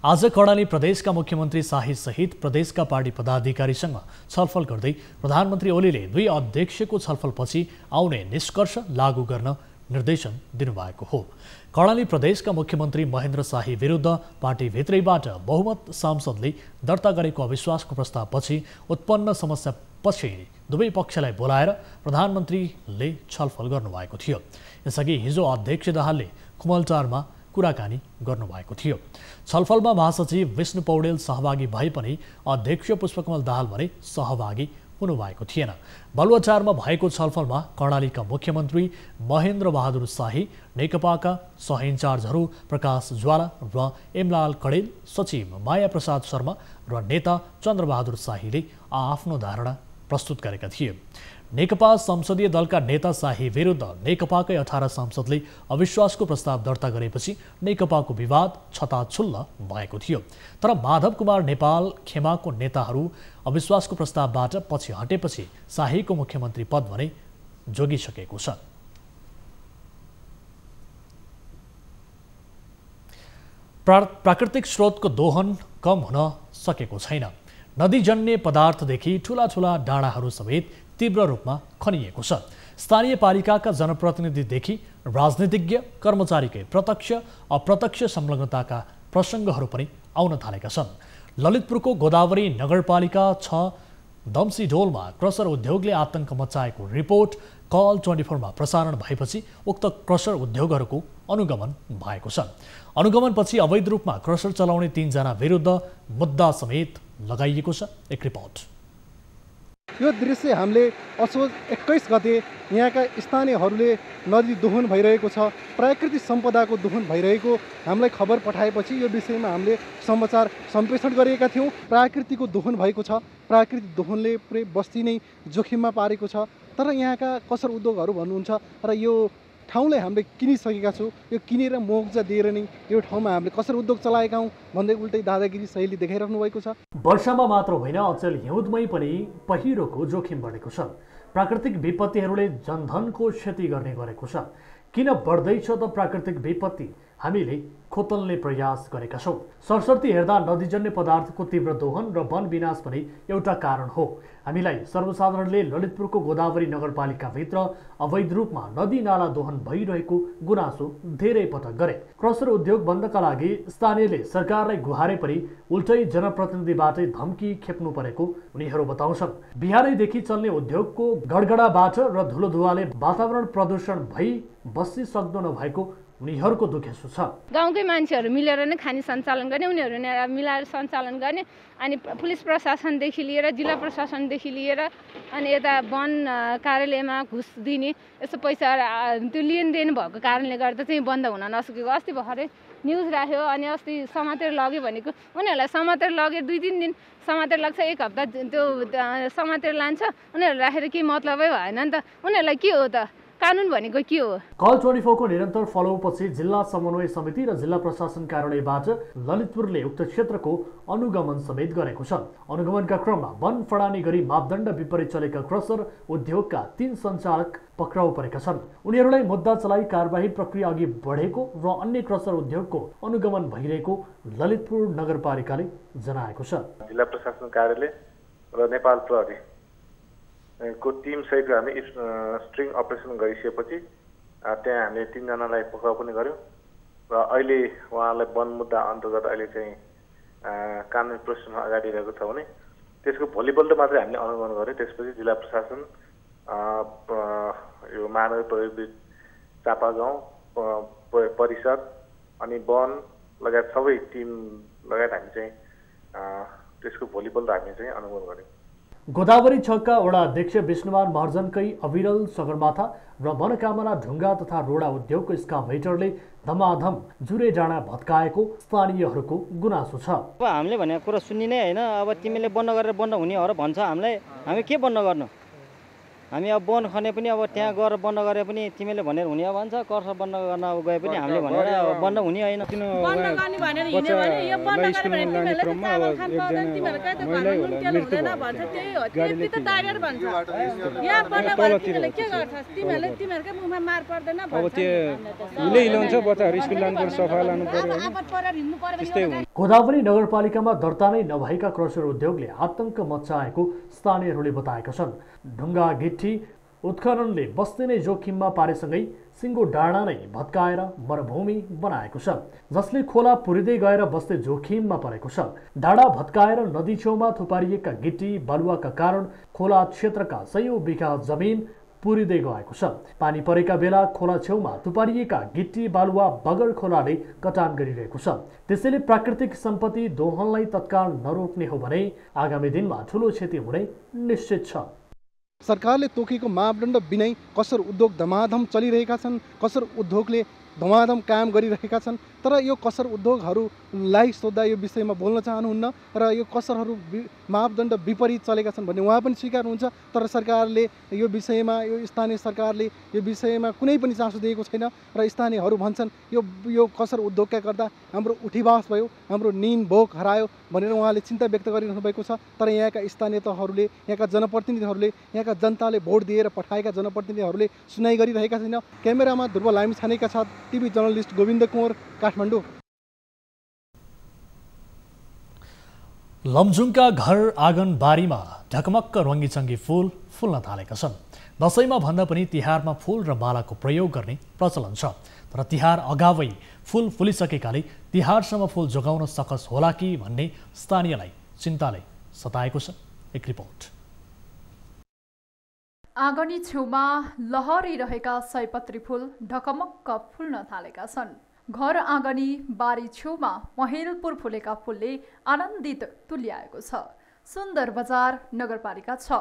आज कर्णाली प्रदेशका मुख्यमन्त्री शाही सहित प्रदेशका पार्टी पदाधिकारीसँग छलफल गर्दै प्रधानमन्त्री ओलीले दुई अध्यक्षको छलफलपछि आउने निष्कर्ष लागू गर्न निर्देशन दिनुभएको हो। कर्णाली प्रदेशका मुख्यमन्त्री महेन्द्र शाही विरुद्ध पार्टीभित्रैबाट बहुमत सांसदले दर्ता गरेको अविश्वासको प्रस्तावपछि उत्पन्न समस्यापछि दुवै पक्षलाई बोलाएर प्रधानमन्त्रीले छलफल गर्नुभएको थियो। यसअघि हिजो अध्यक्ष दाहालले कुमलटारमा कुराकानी गर्नुभएको थियो। छलफलमा महासचिव विष्णु पौडेल सहभागी भए पनि अध्यक्ष पुष्पकमल दाहाल भने सहभागी हुनुभएको थिएन। बालुवाटारमा भएको छलफलमा कर्णालीका मुख्यमन्त्री महेन्द्र बहादुर शाही, नेकपाका सह इन्चार्जहरू प्रकाश ज्वाला र एमलाल कडेल, सचिव माया प्रसाद शर्मा र नेता चन्द्रबहादुर शाहीले आफ्नो धारणा प्रस्तुत गरेका थिए। नेकपा संसदीय दलका नेता शाही विरुद्ध नेकपाकै 18 सांसदले अविश्वासको प्रस्ताव दर्ता गरेपछि नेकपाको विवाद छताछुल्ल भएको थियो। तर माधव कुमार नेपाल खेमाको नेताहरू अविश्वासको प्रस्तावबाट पछि हटेपछि शाहीको मुख्यमन्त्री पद भने जोगिसकेको छ। प्राकृतिक स्रोतको दोहन कम हुन सकेको छैन। नदीजन्य पदार्थदेखि ठूला ठूला डाँडाहरू समेत तीव्र रूपमा खनिएको छ। स्थानीय पालिकाका जनप्रतिनिधिदेखि राजनीतिज्ञ कर्मचारीकै प्रत्यक्ष अप्रत्यक्ष संलग्नताका प्रसङ्गहरू पनि आउन थालेका छन्। ललितपुरको गोदावरी नगरपालिका 6 दम्सीडोलमा क्रसर उद्योगले आतंक मचाएको रिपोर्ट कल 24 प्रसारण भएपछि उक्त क्रसर उद्योगहरूको अनुगमन भएको छ। अनुगमनपछि अवैध रूपमा क्रसर चलाउने 3 जना विरुद्ध मुद्दा समेत लगाइएको छ। एक रिपोर्ट। यो दृश्य हामीले असोज 21 गते यहाँका स्थानीयहरूले नदी दोहन भइरहेको छ, प्राकृतिक सम्पदाको दोहन भइरहेको हामीलाई खबर पठाएपछि यो विषयमा हामीले समाचार सम्प्रेषण गरेका थियौँ। प्राकृतिकको दोहन भएको छ, प्राकृतिक दोहनले पुरै बस्ती नै जोखिममा पारेको छ। तर यहाँका कसर उद्योगहरू भन्नुहुन्छ र यो ठाउँलाई हामीले किनिसकेका छौँ, यो किनेर मुआवजा दिएर नै यो ठाउँमा हामीले कसर उद्योग चलाएका हौँ भन्दै उल्टै दादागिरी शैली देखाइराख्नु भएको छ। वर्षामा मात्र होइन, अचेल हिउँदमै पनि पहिरोको जोखिम बढेको छ। प्राकृतिक विपत्तिहरूले जनधनको क्षति गर्ने गरेको छ। किन बढ्दैछ त प्राकृतिक विपत्ति? हामीले खोतल्ने प्रयास गरेका छौँ। सरसर्ती हेर्दा नदीजन्य पदार्थको तीव्र दोहन र वन विनाश पनि एउटा कारण हो। हामीलाई सर्वसाधारणले ललितपुरको गोदावरी नगरपालिकाभित्र अवैध रूपमा नदी नाला दोहन भइरहेको गुनासो धेरै पटक गरे। क्रसर उद्योग बन्दका लागि स्थानीयले सरकारलाई गुहारे पनि उल्टै जनप्रतिनिधिबाटै धम्की खेप्नु परेको उनीहरू बताउँछन्। बिहारैदेखि चल्ने उद्योगको गडगडाबाट र धुलो धुवाले वातावरण प्रदूषण भई बस्सी सक्दो नभएको उनीहरूको दुखेसो छ। गाउँकै मान्छेहरू मिलेर नै खानी सञ्चालन गर्ने, उनीहरू मिलाएर सञ्चालन गर्ने, अनि पुलिस प्रशासनदेखि लिएर जिल्ला प्रशासनदेखि लिएर अनि यता वन कार्यालयमा घुस दिने यस्तो पैसा त्यो लेनदेन भएको कारणले गर्दा चाहिँ बन्द हुन नसकेको। अस्ति भर्खरै न्युज राख्यो, अनि अस्ति समातेर लग्यो भनेको उनीहरूलाई समातेर लग्यो 2-3 दिन समातेर लाग्छ, 1 हप्ता त्यो समातेर लान्छ, उनीहरू राखेर केही मतलबै भएन नि त। उनीहरूलाई के हो त कानुन भनेको के हो? कल 24 को निरन्तर फलोपछि जिल्ला समन्वय समिति र जिल्ला प्रशासन कार्यालयबाट ललितपुरले उक्त क्षेत्रको अनुगमन समेत गरेको छ। अनुगमनका क्रममा वन फडानी गरी मापदण्ड विपरीत चलेका क्रसर उद्योगका 3 सञ्चालक पक्राउ परेका छन्। उनीहरूलाई मुद्दा चलाई कारबाही प्रक्रिया अघि बढेको र अन्य क्रसर उद्योगको अनुगमन भइरहेको ललितपुर नगरपालिकाले जनाएको छ। जिल्ला प्रशासन कार्यालय र नेपाल प्रहरी को टिम सहित हामी स्ट्रिङ अपरेसन गरिसकेपछि त्यहाँ हामीले 3 जनालाई पक्राउ पनि गर्यौँ र अहिले उहाँलाई वन मुद्दा अन्तर्गत अहिले चाहिँ कानुनी प्रोसेसमा अगाडि रहेको छ भने त्यसको भोलिपल्ट मात्रै हामीले अनुगमन गर्यौँ। त्यसपछि जिल्ला प्रशासन यो महानगर प्रहरी चापागाउँ परिषद अनि वन लगायत सबै टिम लगायत हामी चाहिँ त्यसको भोलिपल्ट हामी चाहिँ अनुगमन गर्यौँ। गोदावरी 6 का वडा अध्यक्ष विष्णुमान महर्जनकै अविरल सगरमाथा र मनोकामना ढुङ्गा तथा रोडा उद्योगको स्काभेटरले धमाधम जुरे डाँडा भत्काएको स्थानीयहरूको गुनासो छ। अब हामीले भनेको कुरा सुन्ने नै होइन। अब तिमीले बन्द गरेर बन्द हुने हो र भन्छ हामीलाई, हामी के बन्द गर्नु? हामी अब वन खने पनि अब त्यहाँ गएर बन्द गरे पनि तिमीले भनेर हुने हो भन्छ, कर्स बन्द गर्न गए पनि हामीले भनेर बन्द हुने होइन। बन्द गर्ने भनेर हिँड्यो भने यो बन्द गर्ने भने तिमीहरूले चामल खान पाउँदैन, तिमीहरू कहाँ त्यो घरमा नुन तेल हुँदैन भन्छ, त्यही हो। त्यति त टाइगर भन्छ। यहाँ बन्द गरेर तिमीहरूले के गर्छस्? तिमीहरूकै मुखमा मार पर्दैन भन्छ। अब त्यो हिलै हिलाउँछ, बच्चाहरू स्कुल लानुपर्छ, सफा लानु पर्यो, आफत परेर हिँड्नु पर्यो। त्यस्तै हुन्छ। गोदावरी नगरपालिकामा दर्ता नै नभएका क्रसर उद्योगले आतंक मचाएको स्थानीयहरूले बताएका छन्। ढुङ्गा गिट्टी उत्खननले बस्ती नै जोखिममा पारेसँगै सिङ्गो डाँडा नै भत्काएर मरुभूमि बनाएको छ, जसले खोला पुरिँदै गएर बस्दै जोखिममा परेको छ। डाँडा भत्काएर नदी छेउमा थुपारिएका गिटी बालुवाका कारण खोला क्षेत्रका सयौं बिघा जमिन पुरिँदै गएको छ। पानी परेका बेला खोला छेउमा थुपारिएका गिटी बालुवा बगर खोलाले कटान गरिरहेको छ। त्यसैले प्राकृतिक सम्पत्ति दोहनलाई तत्काल नरोक्ने हो भने आगामी दिनमा ठूलो क्षति हुने निश्चित छ। सरकारले तोकेको मापदण्ड बिनै कसर उद्योग धमाधम चलिरहेका छन्, कसर उद्योगले धमाधम काम गरिरहेका छन्। तर यो कसर उद्योगहरूलाई सोद्धा यो विषयमा बोल्न चाहनुहुन्न र यो कसरहरू मापदण्ड विपरीत चलेका छन् भन्ने उहाँ पनि स्वीकार्नुहुन्छ। तर सरकारले यो विषयमा, यो स्थानीय सरकारले यो विषयमा कुनै पनि चासो दिएको छैन र स्थानीयहरू भन्छन् यो कसर उद्योगका गर्दा हाम्रो उठीवास भयो, हाम्रो निन भोक हरायो भनेर उहाँले चिन्ता व्यक्त गरिरहनु भएको छ। तर यहाँका स्थानीय तहहरूले, यहाँका जनप्रतिनिधिहरूले, यहाँका जनताले भोट दिएर पठाएका जनप्रतिनिधिहरूले सुनाइ गरिरहेका छैन। क्यामेरामा ध्रुव लामिछानेका साथ टिभी जर्नलिस्ट गोविन्द कुँवर, काठमाडौँ। लमजुङका घर आँगन बारीमा ढकमक्क रङ्गीचङ्गी फूल फुल्न थालेका छन्। दसैँमा भन्दा पनि तिहारमा फूल र मालाको प्रयोग गर्ने प्रचलन छ। तर तिहार अगावै फूल फुलिसकेकाले तिहारसम्म फूल जोगाउन सकस होला कि भन्ने स्थानीयलाई चिन्ताले सताएको छ। एक रिपोर्ट। आँगनी छेउमा लहरिरहेका सयपत्री फूल ढकमक्क फुल्न थालेका छन्। घर आँगनी बारी छेउमा महेलपुर फुलेका फूलले आनन्दित तुल्याएको छ। सुन्दर बजार नगरपालिका 6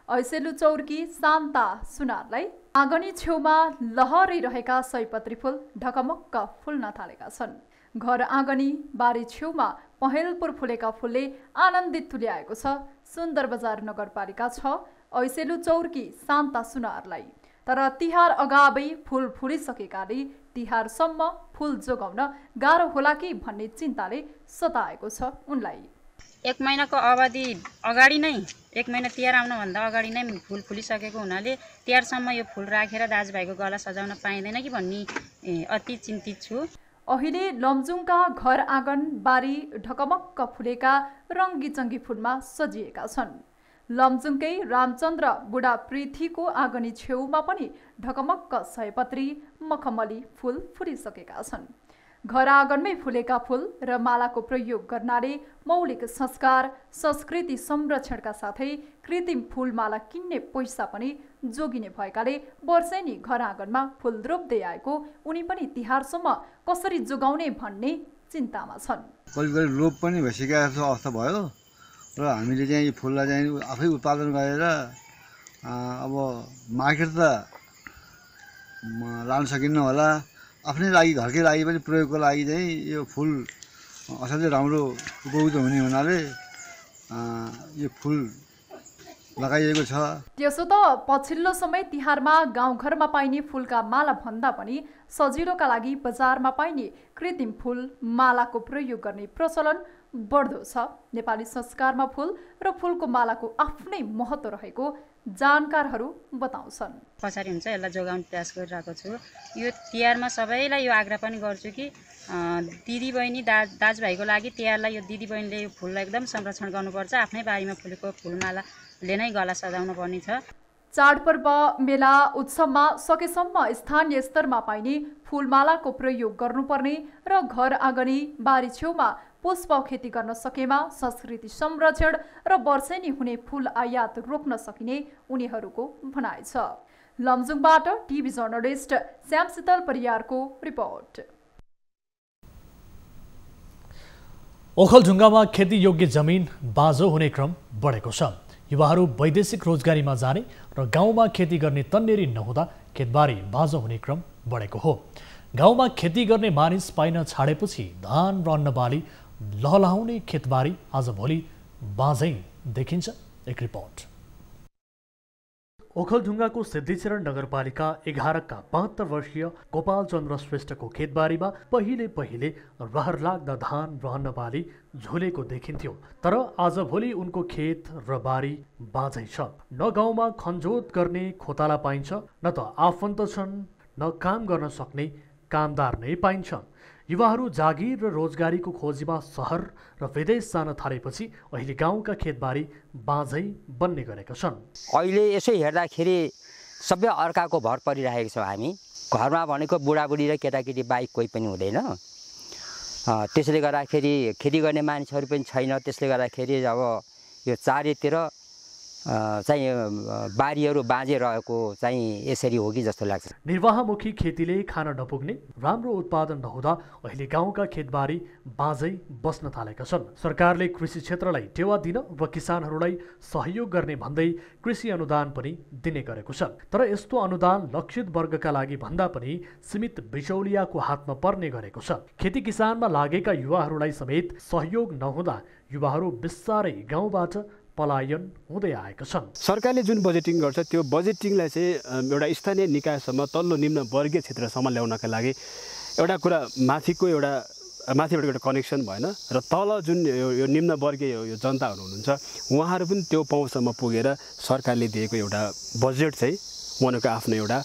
ऐसेलु चौरकी शान्ता सुनारलाई आँगनी छेउमा लहरिरहेका सयपत्री फूल ढकमक्क फुल्न थालेका छन्। घर आँगनी बारी छेउमा महेलपुर फुलेका फूलले आनन्दित तुल्याएको छ। सुन्दर बजार नगरपालिका 6 ऐसेलु चौरकी शान्ता सुनारलाई। तर तिहार अगावै फूल फुलिसकेकाले तिहारसम्म फूल जोगाउन गाह्रो होला कि भन्ने चिन्ताले सताएको छ उनलाई। 1 महिनाको अवधि अगाडि नै, 1 महिना तिहार आउनुभन्दा अगाडि नै फूल फुलिसकेको हुनाले तिहारसम्म यो फूल राखेर दाजुभाइको गला सजाउन पाइँदैन कि भन्ने अति चिन्तित छु। अहिले लमजुङका घर आँगन बारी ढकमक्क फुलेका रङ्गीचङ्गी फूलमा सजिएका छन्। लमजुङकै रामचन्द्र बुढा पृथ्वीको आँगनी छेउमा पनि ढकमक्क सयपत्री मखमली फूल फुलिसकेका छन्। घर आँगनमै फुलेका फूल र मालाको प्रयोग गर्नाले मौलिक संस्कार, संस्कृति संरक्षणका साथै कृत्रिम फूलमाला किन्ने पैसा पनि जोगिने भएकाले वर्षेनी घर आँगनमा फूल रोप्दै आएको उनी पनि तिहारसम्म कसरी जोगाउने भन्ने चिन्तामा छन्। कहिले लोप पनि भइसकेको अवस्था भयो र हामीले चाहिँ यो फुललाई चाहिँ आफै उत्पादन गरेर अब मार्केट त लान सकिन्न होला, आफ्नै लागि घरकै लागि पनि प्रयोगको लागि चाहिँ यो फुल असाध्यै राम्रो उपयुक्त हुने हुनाले यो फुल लगाइएको छ। त्यसो त पछिल्लो समय तिहारमा गाउँघरमा पाइने फुलका माला भन्दा पनि सजिलोका लागि बजारमा पाइने कृत्रिम फुल मालाको प्रयोग गर्ने प्रचलन बढ्दो छ। नेपाली संस्कारमा फुल र फुलको मालाको आफ्नै महत्त्व रहेको जानकारहरू बताउँछन्। पछाडि हुन्छ यसलाई जोगाउने प्रयास गरिरहेको छु। यो तिहारमा सबैलाई यो आग्रह पनि गर्छु कि दिदी बहिनी दाजुभाइको लागि तिहारलाई यो दिदी बहिनीले यो फुललाई एकदम संरक्षण गर्नुपर्छ। आफ्नै बारीमा फुलेको फुलमालाले नै गला सजाउनु पर्ने छ। चाडपर्व, मेला, उत्सवमा सकेसम्म स्थानीय स्तरमा पाइने फुलमालाको प्रयोग गर्नुपर्ने र घर आँगनी बारी छेउमा पुष्प खेती गर्न सकेमा संस्कृति संरक्षण र वर्षेनी हुने फुल आयात रोक्न सकिने उनीहरूको भनाइ छ। लमजुङबाट टिभी जर्नलिस्ट श्यामशीतल परियारको रिपोर्ट। ओखलढुङ्गामा खेती योग्य जमिन बाँझो हुने क्रम बढेको छ। युवाहरू वैदेशिक रोजगारीमा जाने र गाउँमा खेती गर्ने तन्नेरी नहुँदा खेतबारी बाँझो हुने क्रम बढेको हो। गाउँमा खेती गर्ने मानिस पाइन छाडेपछि धान र अन्नबाली लहलहाउने खेतबारी आजभोलि बाँझै देखिन्छ। एक रिपोर्ट। ओखलढुङ्गाको सिद्धिचरण नगरपालिका 11 का 72 वर्षीय गोपाल चन्द्र श्रेष्ठको खेतबारीमा पहिले रहर लाग्दा धान र अन्नबाली झुलेको देखिन्थ्यो। तर आजभोलि उनको खेत र बारी बाँझै छ। न गाउँमा खनजोत गर्ने खोताला पाइन्छ, न त आफन्त छन्, न काम गर्न सक्ने कामदार नै पाइन्छ। युवाहरू जागिर र रोजगारीको खोजीमा सहर र विदेश जान थालेपछि अहिले गाउँका खेतबारी बाँझै बन्ने गरेका छन्। अहिले यसो हेर्दाखेरि सबै अर्काको भर परिरहेको छौँ हामी। घरमा भनेको बुढाबुढी र केटाकेटी बाहेक कोही पनि हुँदैन। त्यसले गर्दाखेरि खेती गर्ने मानिसहरू पनि छैन। त्यसले गर्दाखेरि अब यो चारैतिर चाहिँ बारीहरू बाँझे रहेको चाहिँ यसरी हो कि जस्तो लाग्छ। निर्वाहमुखी खेतीले खान नपुग्ने, राम्रो उत्पादन नहुँदा अहिले गाउँका खेतबारी बाँझै बस्न थालेका छन्। सरकारले कृषि क्षेत्रलाई टेवा दिन र किसानहरूलाई सहयोग गर्ने भन्दै कृषि अनुदान पनि दिने गरेको छ। तर यस्तो अनुदान लक्षित वर्गका लागि भन्दा पनि सीमित बिचौलियाको हातमा पर्ने गरेको छ। खेती किसानमा लागेका युवाहरूलाई समेत सहयोग नहुँदा युवाहरू बिस्तारै गाउँबाट पलायन हुँदै आएका छन्। सरकारले जुन बजेटिङ गर्छ त्यो बजेटिङलाई चाहिँ एउटा स्थानीय निकायसम्म तल्लो निम्न वर्गीय क्षेत्रसम्म ल्याउनका लागि एउटा कुरा माथिबाट एउटा कनेक्सन भएन र तल जुन यो निम्न वर्गीय यो जनताहरू हुनुहुन्छ उहाँहरू पनि त्यो पहुँचसम्म पुगेर सरकारले दिएको एउटा बजेट चाहिँ उहाँको आफ्नो एउटा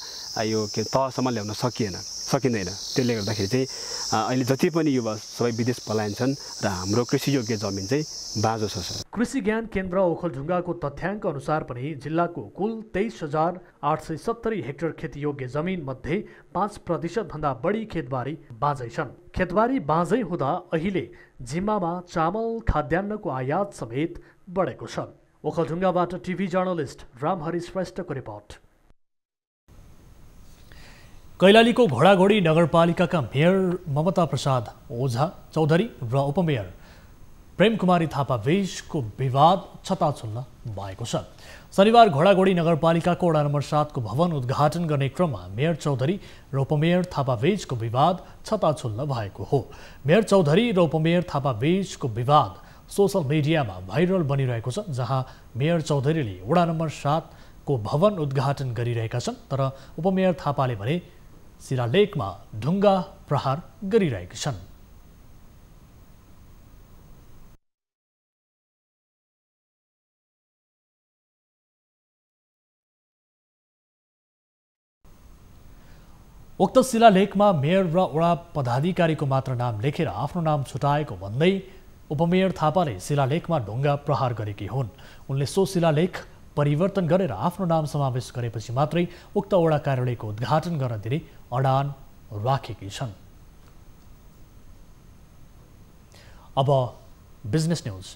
यो के तहसम्म ल्याउन सकिँदैन। त्यसले गर्दाखेरि चाहिँ अहिले जति पनि युवा सबै विदेश पलायन छन् र हाम्रो कृषियोग्य जमिन चाहिँ बाँझो छ। कृषि ज्ञान केन्द्र ओखलढुङ्गाको तथ्याङ्क अनुसार पनि जिल्लाको कुल 23,870 हेक्टर खेतीयोग्य जमिन मध्ये 5% भन्दा बढी खेतबारी बाँझै छन्। खेतबारी बाँझै हुँदा अहिले जिम्मामा चामल खाद्यान्नको आयात समेत बढेको छ। ओखलढुङ्गाबाट टिभी जर्नलिस्ट रामहरि श्रेष्ठको रिपोर्ट। कैलालीको घोडाघोडी नगरपालिकाका मेयर ममता प्रसाद ओझा चौधरी र उपमेयर प्रेम कुमारी थापा बीचको विवाद छताछुल्ल भएको छ। शनिबार घोडाघोडी नगरपालिकाको वडा नम्बर 7 को भवन उद्घाटन गर्ने क्रममा मेयर चौधरी र उपमेयर थापा बीचको विवाद छताछुल्ल भएको हो। मेयर चौधरी र उपमेयर थापा बीचको विवाद सोशल मिडियामा भाइरल बनिरहेको छ, जहाँ मेयर चौधरीले वडा नम्बर 7 को भवन उद्घाटन गरिरहेका छन्, तर उपमेयर थापाले भने शिलालेखमा ढुङ्गा प्रहार गरिरहेका छन्। उक्त शिलालेखमा मेयर र वडा पदाधिकारीको मात्र नाम लेखेर आफ्नो नाम छुटाएको भन्दै उपमेयर थापाले शिलालेखमा ढुङ्गा प्रहार गरेकी हुन्। उनले सो शिलालेख परिवर्तन गरेर आफ्नो नाम समावेश गरेपछि मात्रै उक्त वडा कार्यालयको उद्घाटन गर्न दिने अडान राखेकी छन्। अब बिजनेस न्यूज।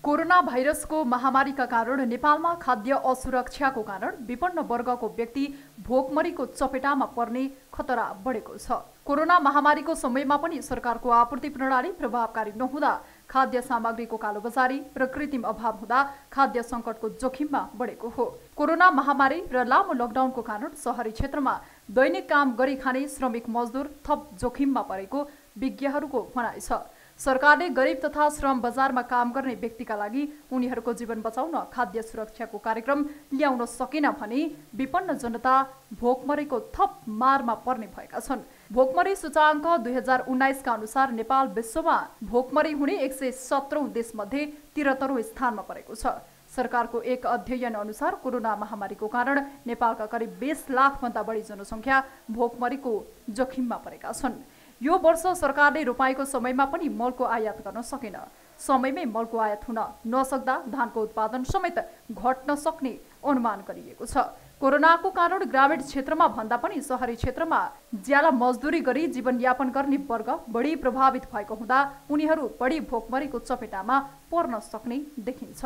कोरोना भाइरसको महामारीका कारण नेपालमा खाद्य असुरक्षाको कारण विपन्न वर्गको व्यक्ति भोकमरीको चपेटामा पर्ने खतरा बढेको छ। कोरोना महामारीको समयमा पनि सरकारको आपूर्ति प्रणाली प्रभावकारी नहुँदा खाद्य सामग्रीको कालोबजारी र कृत्रिम अभाव हुँदा खाद्य सङ्कटको जोखिममा बढेको हो। कोरोना महामारी र लामो लकडाउनको कारण शहरी क्षेत्रमा दैनिक काम गरी खाने श्रमिक मजदुर थप जोखिममा परेको विज्ञहरूको भनाइ छ। सरकारले गरिब तथा श्रम बजारमा काम गर्ने व्यक्तिका लागि उनीहरूको जीवन बचाउन खाद्य सुरक्षाको कार्यक्रम ल्याउन सकेन भने विपन्न जनता भोकमरीको थप मारमा पर्ने भएका छन्। भोकमरी सूचाङ्क 2019 का अनुसार नेपाल विश्वमा भोकमरी हुने 117औं देशमध्ये 73औं स्थानमा परेको छ। सरकारको एक अध्ययन अनुसार कोरोना महामारीको कारण नेपालका करिब 20 लाख भन्दा बढी जनसङ्ख्या भोकमरीको जोखिममा परेका छन्। यो वर्ष सरकारले रोपाईको समयमा पनि मलको आयात गर्न सकेन। समयमै मलको आयात हुन नसक्दा धानको उत्पादन समेत घट्न सक्ने अनुमान गरिएको छ। कोरोनाको कारण ग्रामीण क्षेत्रमा भन्दा पनि शहरी क्षेत्रमा ज्याला मजदुरी गरी जीवनयापन गर्ने वर्ग बढी प्रभावित भएको हुँदा उनीहरू बढी भोकमरीको चपेटामा पर्न सक्ने देखिन्छ।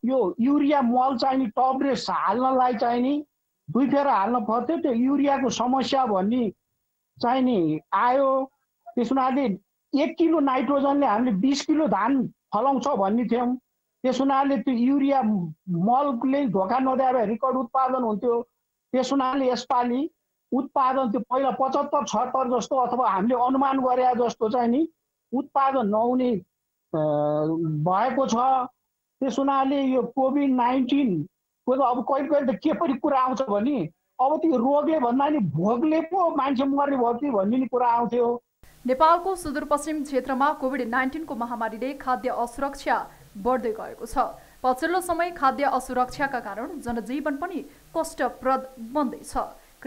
यो युरिया मल चाहिने टबरेस हाल्नलाई चाहिने 2 फेर हाल्न पर्थ्यो। त्यो युरियाको समस्या भन्ने चाहिने आयो। त्यस हुनाले 1 किलो नाइट्रोजनले हामीले 20 किलो धान फलाउँछ भन्ने थियौँ। त्यस हुनाले त्यो युरिया मलले धोका नदिएर रेकर्ड उत्पादन हुन्थ्यो। त्यस हुनाले यसपालि उत्पादन त्यो पहिला 75-76 जस्तो अथवा हामीले अनुमान गरे जस्तो चाहिँ नि उत्पादन नहुने भएको छ। त्यस हुनाले यो कोभिड-19 को अब कहिले कहिले त के पनि कुरा आउँछ भने अब त्यो रोगले भन्दा नि भोकले पो मान्छे मर्ने भयो कि भन्ने कुरा आउँथ्यो। नेपालको सुदूरपश्चिम क्षेत्रमा कोभिड-19 को महामारीले खाद्य असुरक्षा बढ्दै गएको छ। पछिल्लो समय खाद्य असुरक्षाका कारण जनजीवन पनि कष्टप्रद बन्दैछ।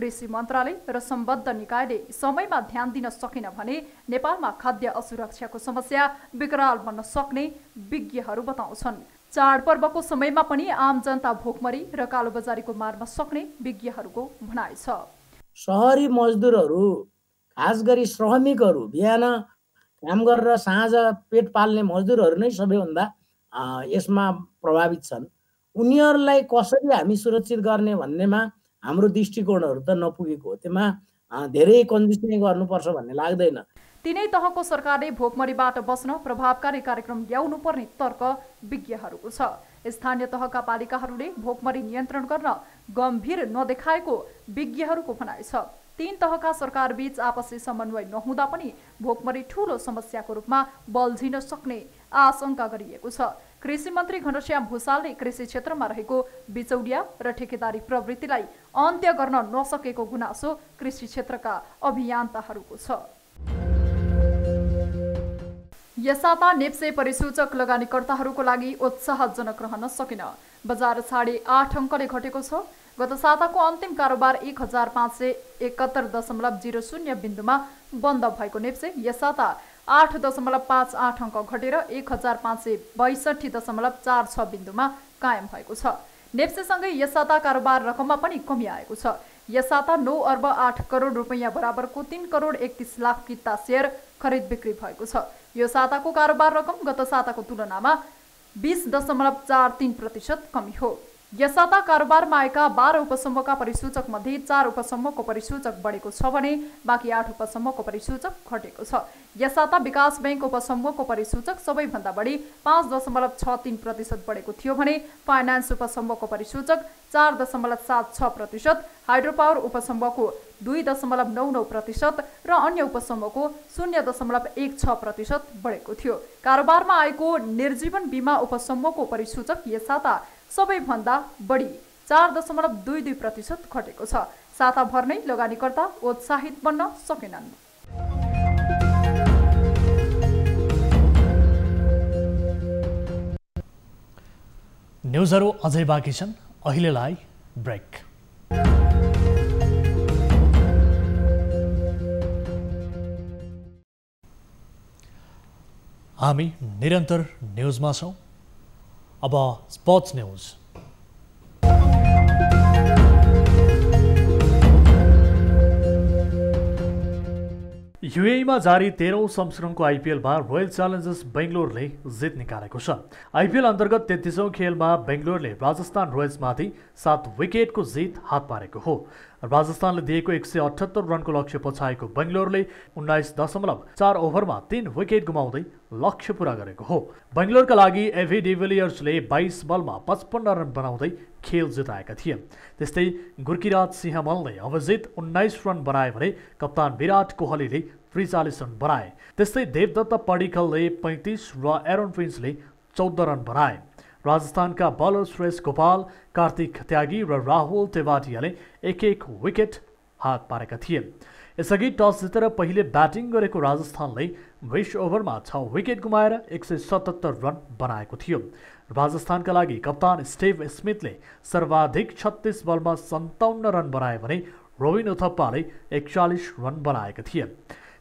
कृषि मन्त्रालय र सम्बद्ध निकायले समयमा ध्यान दिन सकेन भने नेपालमा खाद्य असुरक्षाको समस्या विकराल बन्न सक्ने विज्ञहरू बताउँछन्। चाडपर्वको समयमा पनि आम जनता भोकमरी र कालोबजारीको मारमा सक्ने विज्ञहरूको भनाइ छ। सहरी मजदुरहरू खास गरी श्रमिकहरू बिहान काम गरेर साँझ पेट पाल्ने मजदुरहरू नै सबैभन्दा यसमा प्रभावित छन्। उनीहरूलाई कसरी हामी सुरक्षित गर्ने भन्नेमा हाम्रो दृष्टिकोणहरू त नपुगेको हो। त्यसमा धेरै कन्जुसी गर्नुपर्छ भन्ने लाग्दैन। तीनै तहको सरकारले भोकमरीबाट बस्न प्रभावकारी कार्यक्रम ल्याउनु पर्ने तर्क विज्ञहरूको छ। स्थानीय तहका पालिकाहरूले भोकमरी नियन्त्रण गर्न गम्भीर नदेखाएको विज्ञहरूको भनाइ छ। तीन तहका सरकारबीच आपसी समन्वय नहुँदा पनि भोकमरी ठूलो समस्याको रूपमा बल्झिन सक्ने आशंका गरिएको छ। कृषि मन्त्री घनश्याम भुसालले कृषि क्षेत्रमा रहेको बिचौलिया र ठेकेदारी प्रवृत्तिलाई अन्त्य गर्न नसकेको गुनासो कृषि क्षेत्रका अभियन्ताहरूको छ। यसता नेप्से परिसूचक लगानीकर्ताहरूको लागि उत्साहजनक रहन सकेन। बजार 8.5 अङ्कले घटेको छ। गत साताको अन्तिम कारोबार 1571.00 बिन्दुमा बन्द भएको नेप्से यसता 8.58 अङ्क घटेर 1562.46 बिन्दुमा कायम भएको छ। नेप्सेसँगै यसता कारोबार रकममा पनि कमी आएको छ। यसता 9 अर्ब 8 करोड रुपैयाँ बराबरको 3 करोड 31 लाख किता सेयर खरिद बिक्री भएको छ। यो साताको कारोबार रकम गत साताको तुलनामा 20.43% कमी हो। यसता कारोबारमा आएका 12 उपसमूहका परिसूचक मध्ये 4 उपसमूहको परिसूचक बढेको छ भने बाँकी 8 उपसमूहको परिसूचक घटेको छ। यसता विकास बैंक उपसमूहको परिसूचक सबैभन्दा बढी 5.63% बढेको थियो भने फाइनान्स उपसमूहको परिसूचक 4.76%, हाइड्रो पावर उपसमूहको 2.99% र अन्य उपसमूहको 0.16% बढेको थियो। कारोबारमा आएको निर्जीवन बीमा उपसमूहको परिसूचक यसता सबैभन्दा बढी 4.22% घटेको छ। साताभर नै लगानीकर्ता उत्साहित बन्न सकेनन्। न्युजहरू अझै बाँकी छन्, अहिलेलाई ब्रेक। हामी निरन्तर न्युजमा छौँ। अब स्पोर्ट्स न्युज। युएईमा जारी 13औं संस्करणको आइपिएलमा रोयल च्यालेन्जर्स बेङ्गलोरले जित निकालेको छ। आइपिएल अन्तर्गत 33औं खेलमा बेङ्गलोरले राजस्थान रोयल्समाथि 7 विकेटको जित हात पारेको हो। राजस्थानले दिएको 178 रनको लक्ष्य पछाएको बेङ्गलोरले 19.4 ओभरमा 3 विकेट गुमाउँदै लक्ष्य पूरा गरेको हो। बेङ्गलोरका लागि एभी डिभिलियर्सले 22 बलमा 55 रन बनाउँदै खेल जिताएका थिए। त्यस्तै गुर्कीराज सिंह मलले अभिजित 19 रन बनाए भने कप्तान विराट कोहलीले 43 रन बनाए। त्यस्तै देवदत्त पडिक्कलले 35 र एरोन फिन्चले 14 रन बनाए। राजस्थानका बलर सुरेश गोपाल, कार्तिक त्यागी र राहुल तेवाटियाले 1-1 विकेट हात पारेका थिए। यसअघि टस जितेर पहिले ब्याटिङ गरेको राजस्थानले 20 ओभरमा 6 विकेट गुमाएर 177 रन बनाएको थियो। राजस्थानका लागि कप्तान स्टिभ स्मिथले सर्वाधिक 36 बलमा 57 रन बनाए भने रोबिन उथप्पाले 41 रन बनाएका थिए।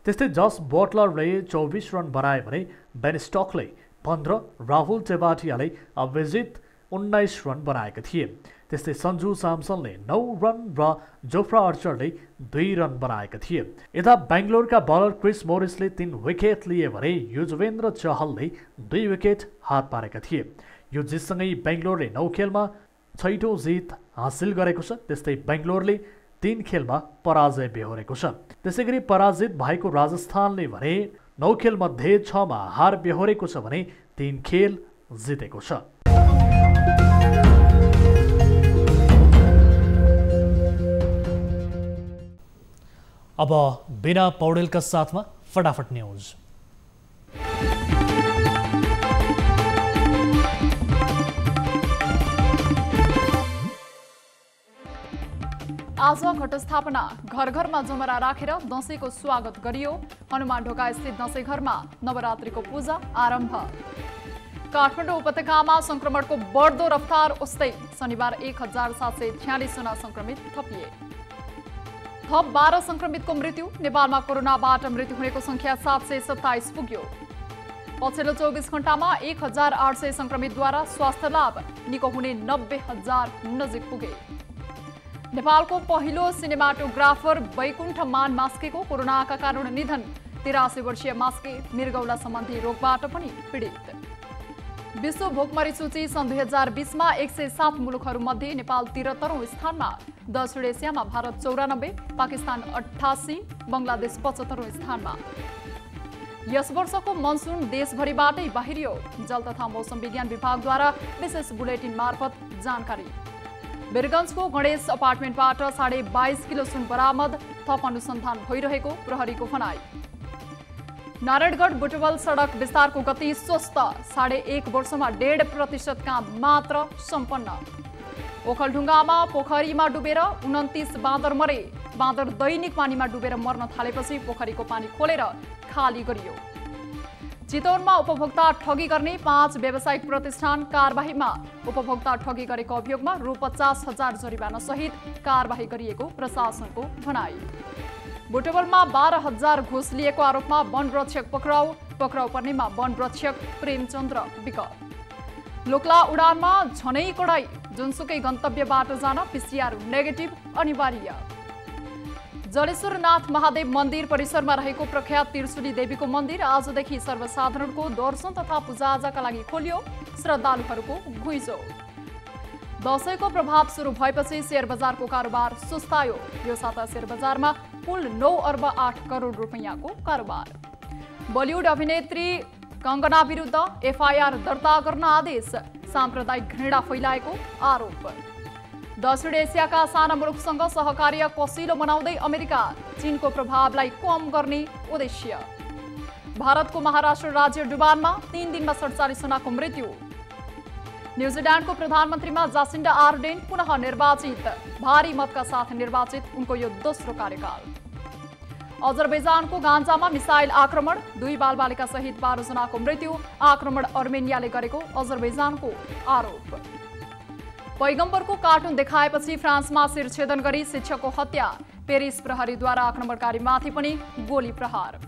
त्यस्तै जस बटलरले 24 रन बनाए भने बेन स्टोक्सले 15, राहुल तेवाटियाले अभिजित 19 रन बनाएका थिए। त्यस्तै सञ्जु सैमसनले 9 रन र जोफ्रा आर्चरले 2 रन बनाएका थिए। यता बेङ्गलोरका बलर क्रिस मोरिसले 3 विकेट लिए भने युजवेन्द्र चहलले 2 विकेट हात पारेका थिए। यो जितसँगै बेङ्गलोरले 9 खेलमा 6औं जित हासिल गरेको छ। त्यस्तै बेङ्गलोरले 3 खेलमा पराजय बेहोरेको छ। त्यसैगरी पराजित भएको राजस्थानले भने 9 खेल मध्ये 6 मा हार बेहोरेको छ भने 3 खेल जितेको छ। अब बिना पौडेलका साथमा फटाफट न्युज। आज घटस्थापना, घर घरमा जमरा राखेर दशैंको स्वागत गरियो। हनुमान ढोका स्थित दशैं घरमा नवरात्रिको पूजा आरम्भ। काठमाडौँ उपत्यकामा संक्रमणको बढ्दो रफ्तार उस्तै, शनिबार 1746 जना संक्रमित थपिए। थप 12 संक्रमितको मृत्यु। नेपालमा कोरोनाबाट मृत्यु हुनेको संख्या 727 पुग्यो। पछिल्लो 24 घण्टामा 1800 संक्रमितद्वारा स्वास्थ्य लाभ निको हुने 90,000 नजिक पुगे। नेपालको पहिलो सिनेमाटोग्राफर वैकुण्ठ मान मास्केको कोरोनाका कारण निधन। 83 वर्षीय मास्के मृगौला सम्बन्धी रोगबाट पनि पीडित। विश्व भोकमरी सूची सन् 2020 मा 107 मुलुकहरूमध्ये नेपाल 73औं स्थानमा। दक्षिण एसियामा भारत 94, पाकिस्तान 88, बङ्गलादेश 75औं स्थानमा। यस वर्षको मनसुन देशभरिबाटै बाहिरियो। जल तथा मौसम विज्ञान विभागद्वारा विशेष बुलेटिन मार्फत जानकारी। वीरगञ्जको गणेश अपार्टमेन्टबाट 22.5 किलो सुन बरामद। थप अनुसन्धान भइरहेको प्रहरीको भनाई। नारायणगढ बुटवल सडक विस्तारको गति स्वस्थ। 1.5 वर्षमा 1.5% काम मात्र सम्पन्न। ओखलढुङ्गामा पोखरीमा डुबेर 29 बाँदर मरे। बाँदर दैनिक पानीमा डुबेर मर्न थालेपछि पोखरीको पानी खोलेर खाली गरियो। चितवनमा उपभोक्ता ठगी गर्ने 5 व्यावसायिक प्रतिष्ठान कारबाहीमा। उपभोक्ता ठगी गरेको अभियोगमा रु 50,000 जरिवाना सहित कारबाही गरिएको प्रशासनको भनाई। बुटवलमा 12,000 घुस लिएको आरोपमा वनरक्षक पक्राउ पर्नेमा वनरक्षक प्रेमचन्द्र विक। लोकला उडानमा झनै कडाई। जुनसुकै गन्तव्यबाट जान PCR नेगेटिभ अनिवार्य। जलेश्वरनाथ महादेव मन्दिर परिसरमा रहेको प्रख्यात त्रिशुली देवीको मन्दिर आजदेखि सर्वसाधारणको दर्शन तथा पूजाआजाका लागि खोलियो। श्रद्धालुहरूको घुइँचो। दशैंको प्रभाव सुरु भएपछि शेयर बजारको कारोबार सुस्तायो। यो साता शेयर बजारमा कुल 9 अर्ब 8 करोड रुपैयाँको कारोबार। बलिउड अभिनेत्री कंगना विरुद्ध FIR दर्ता गर्न आदेश। साम्प्रदायिक घृणा फैलाएको आरोप। दक्षिण एसियाका साना मुलुकसँग सहकार्य कसिलो बनाउँदै अमेरिका। चीनको प्रभावलाई कम गर्ने उद्देश्य। भारतको महाराष्ट्र राज्य डुबानमा 3 दिनमा 47 जनाको मृत्यु। न्युजिल्यान्डको प्रधानमन्त्रीमा जासिन्डा आर्डेन पुनः निर्वाचित। भारी मतका साथ निर्वाचित उनको यो दोस्रो कार्यकाल। अजरबैजानको गान्जामा मिसाइल आक्रमण। 2 बालबालिका सहित 12 जनाको मृत्यु। आक्रमण अर्मेनियाले गरेको अजरबैजानको आरोप। पैगम्बरको कार्टुन देखाएपछि फ्रान्समा शिरछेदन गरी शिक्षकको हत्या। पेरिस प्रहरीद्वारा आक्रमणकारीमाथि पनि गोली प्रहार।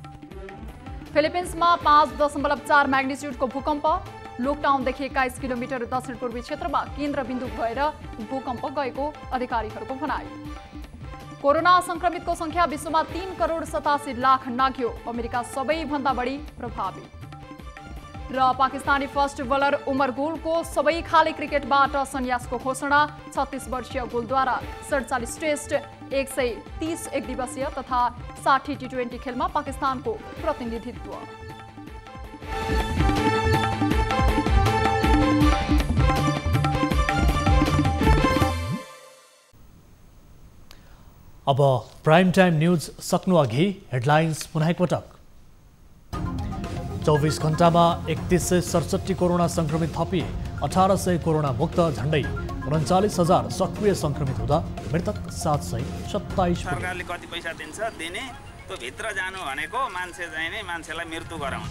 फिलिपिन्समा 5.4 म्याग्निट्युडको भूकम्प। लोकडाउनदेखि 21 किलोमिटर दक्षिण पूर्वी क्षेत्रमा केन्द्रबिन्दु भएर भूकम्प गएको अधिकारीहरूको भनाई। कोरोना संक्रमितको संख्या विश्वमा 3 करोड 87 लाख नाघ्यो। अमेरिका सबैभन्दा बढी प्रभावित। र पाकिस्तानी फास्ट बलर उमर गुलको सबै खाले क्रिकेटबाट सन्यासको घोषणा। 36 वर्षीय गुलद्वारा 47 टेस्ट, 130 एकदिवसीय तथा 60 T20 खेलमा पाकिस्तानको प्रतिनिधित्व। अब प्राइम टाइम न्यूज सक्नु अघि हेडलाइन्स पुनः एकपटक। 24 घण्टामा 3167 कोरोना संक्रमित थपिए। 1800 कोरोना मुक्त। झण्डै 39,000 सक्रिय संक्रमित हुँदा मृतक 727। सरकारले कति पैसा दिन्छ दिने त्यो भित्र जानु भनेको मान्छे चाहिँ नै मान्छेलाई मृत्यु गराउने।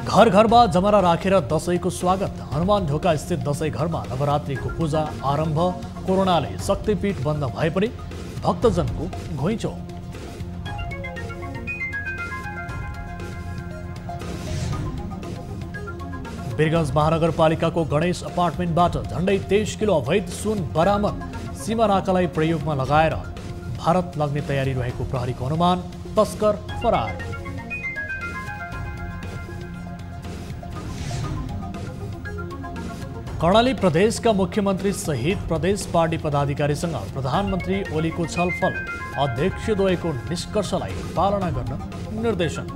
घर घरमा जमरा राखेर दशैंको स्वागत। हनुमान ढोका स्थित दशैं घरमा नवरात्रिको पूजा आरम्भ। कोरोनाले शक्तिपीठ बन्द भए पनि भक्तजनको घुइँचो। वीरगञ्ज महानगरपालिकाको गणेश अपार्टमेन्टबाट झण्डै 23 किलो अवैध सुन बरामद। सीमा नाकालाई प्रयोगमा लगाएर भारत लग्ने तयारी रहेको प्रहरीको अनुमान। तस्कर फरार। कर्णाली प्रदेशका मुख्यमन्त्री सहित प्रदेश पार्टी पदाधिकारीसँग प्रधानमन्त्री ओलीको छलफल। अध्यक्षद्वयको निष्कर्षलाई पालना गर्न निर्देशन।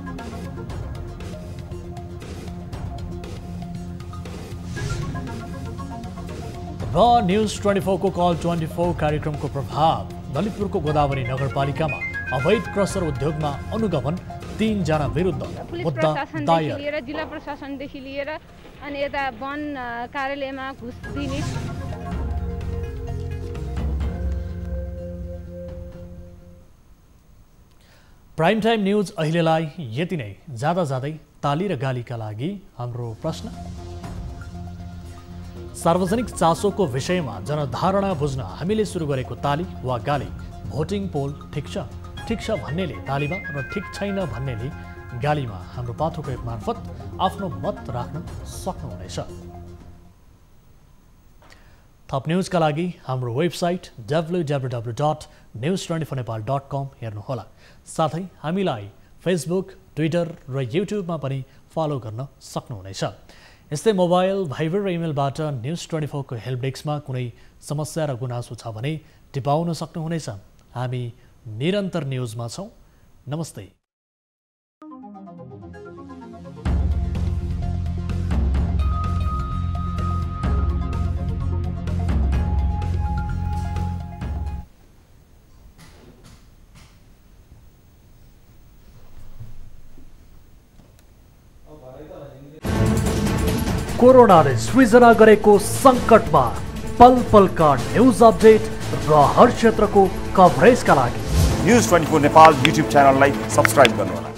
र न्यूज 24 को कल 24 कार्यक्रमको प्रभाव। ललितपुरको गोदावरी नगरपालिकामा अवैध क्रसर उद्योगमा अनुगमन। 3 जना विरुद्ध मुद्दा दायर। जिल्ला प्रशासनदेखि लिएर अनि यता वन कार्यालयमा घुस दिने। प्राइम टाइम न्यूज अहिलेलाई यति नै। जाँदा जाँदै ताली र गालीका लागि हाम्रो प्रश्न। सार्वजनिक चासोको विषयमा जनधारणा बुझ्न हामीले सुरु गरेको ताली वा गाली भोटिङ पोल ठिक छ भन्नेले तालीमा र ठिक छैन भन्नेले गालीमा हाम्रो पाठोको एप मार्फत आफ्नो मत राख्न सक्नुहुनेछ। थप न्युजका लागि हाम्रो वेबसाइट www.news24nepal.com हेर्नुहोला। साथै हामीलाई फेसबुक, ट्विटर र युट्युबमा पनि फलो गर्न सक्नुहुनेछ। यस्तै मोबाइल, भाइबर र इमेलबाट न्युज 24 को हेल्प डेस्कमा कुनै समस्या र गुनासो छ भने टिपाउन सक्नुहुनेछ। हामी निरन्तर न्युजमा छौँ। नमस्ते। कोरोनाले सृजना गरेको सङ्कटमा पल पलका न्युज अपडेट र हर क्षेत्रको कभरेजका लागि न्युज 24 नेपाल युट्युब च्यानललाई सब्स्क्राइब गर्नुहोला।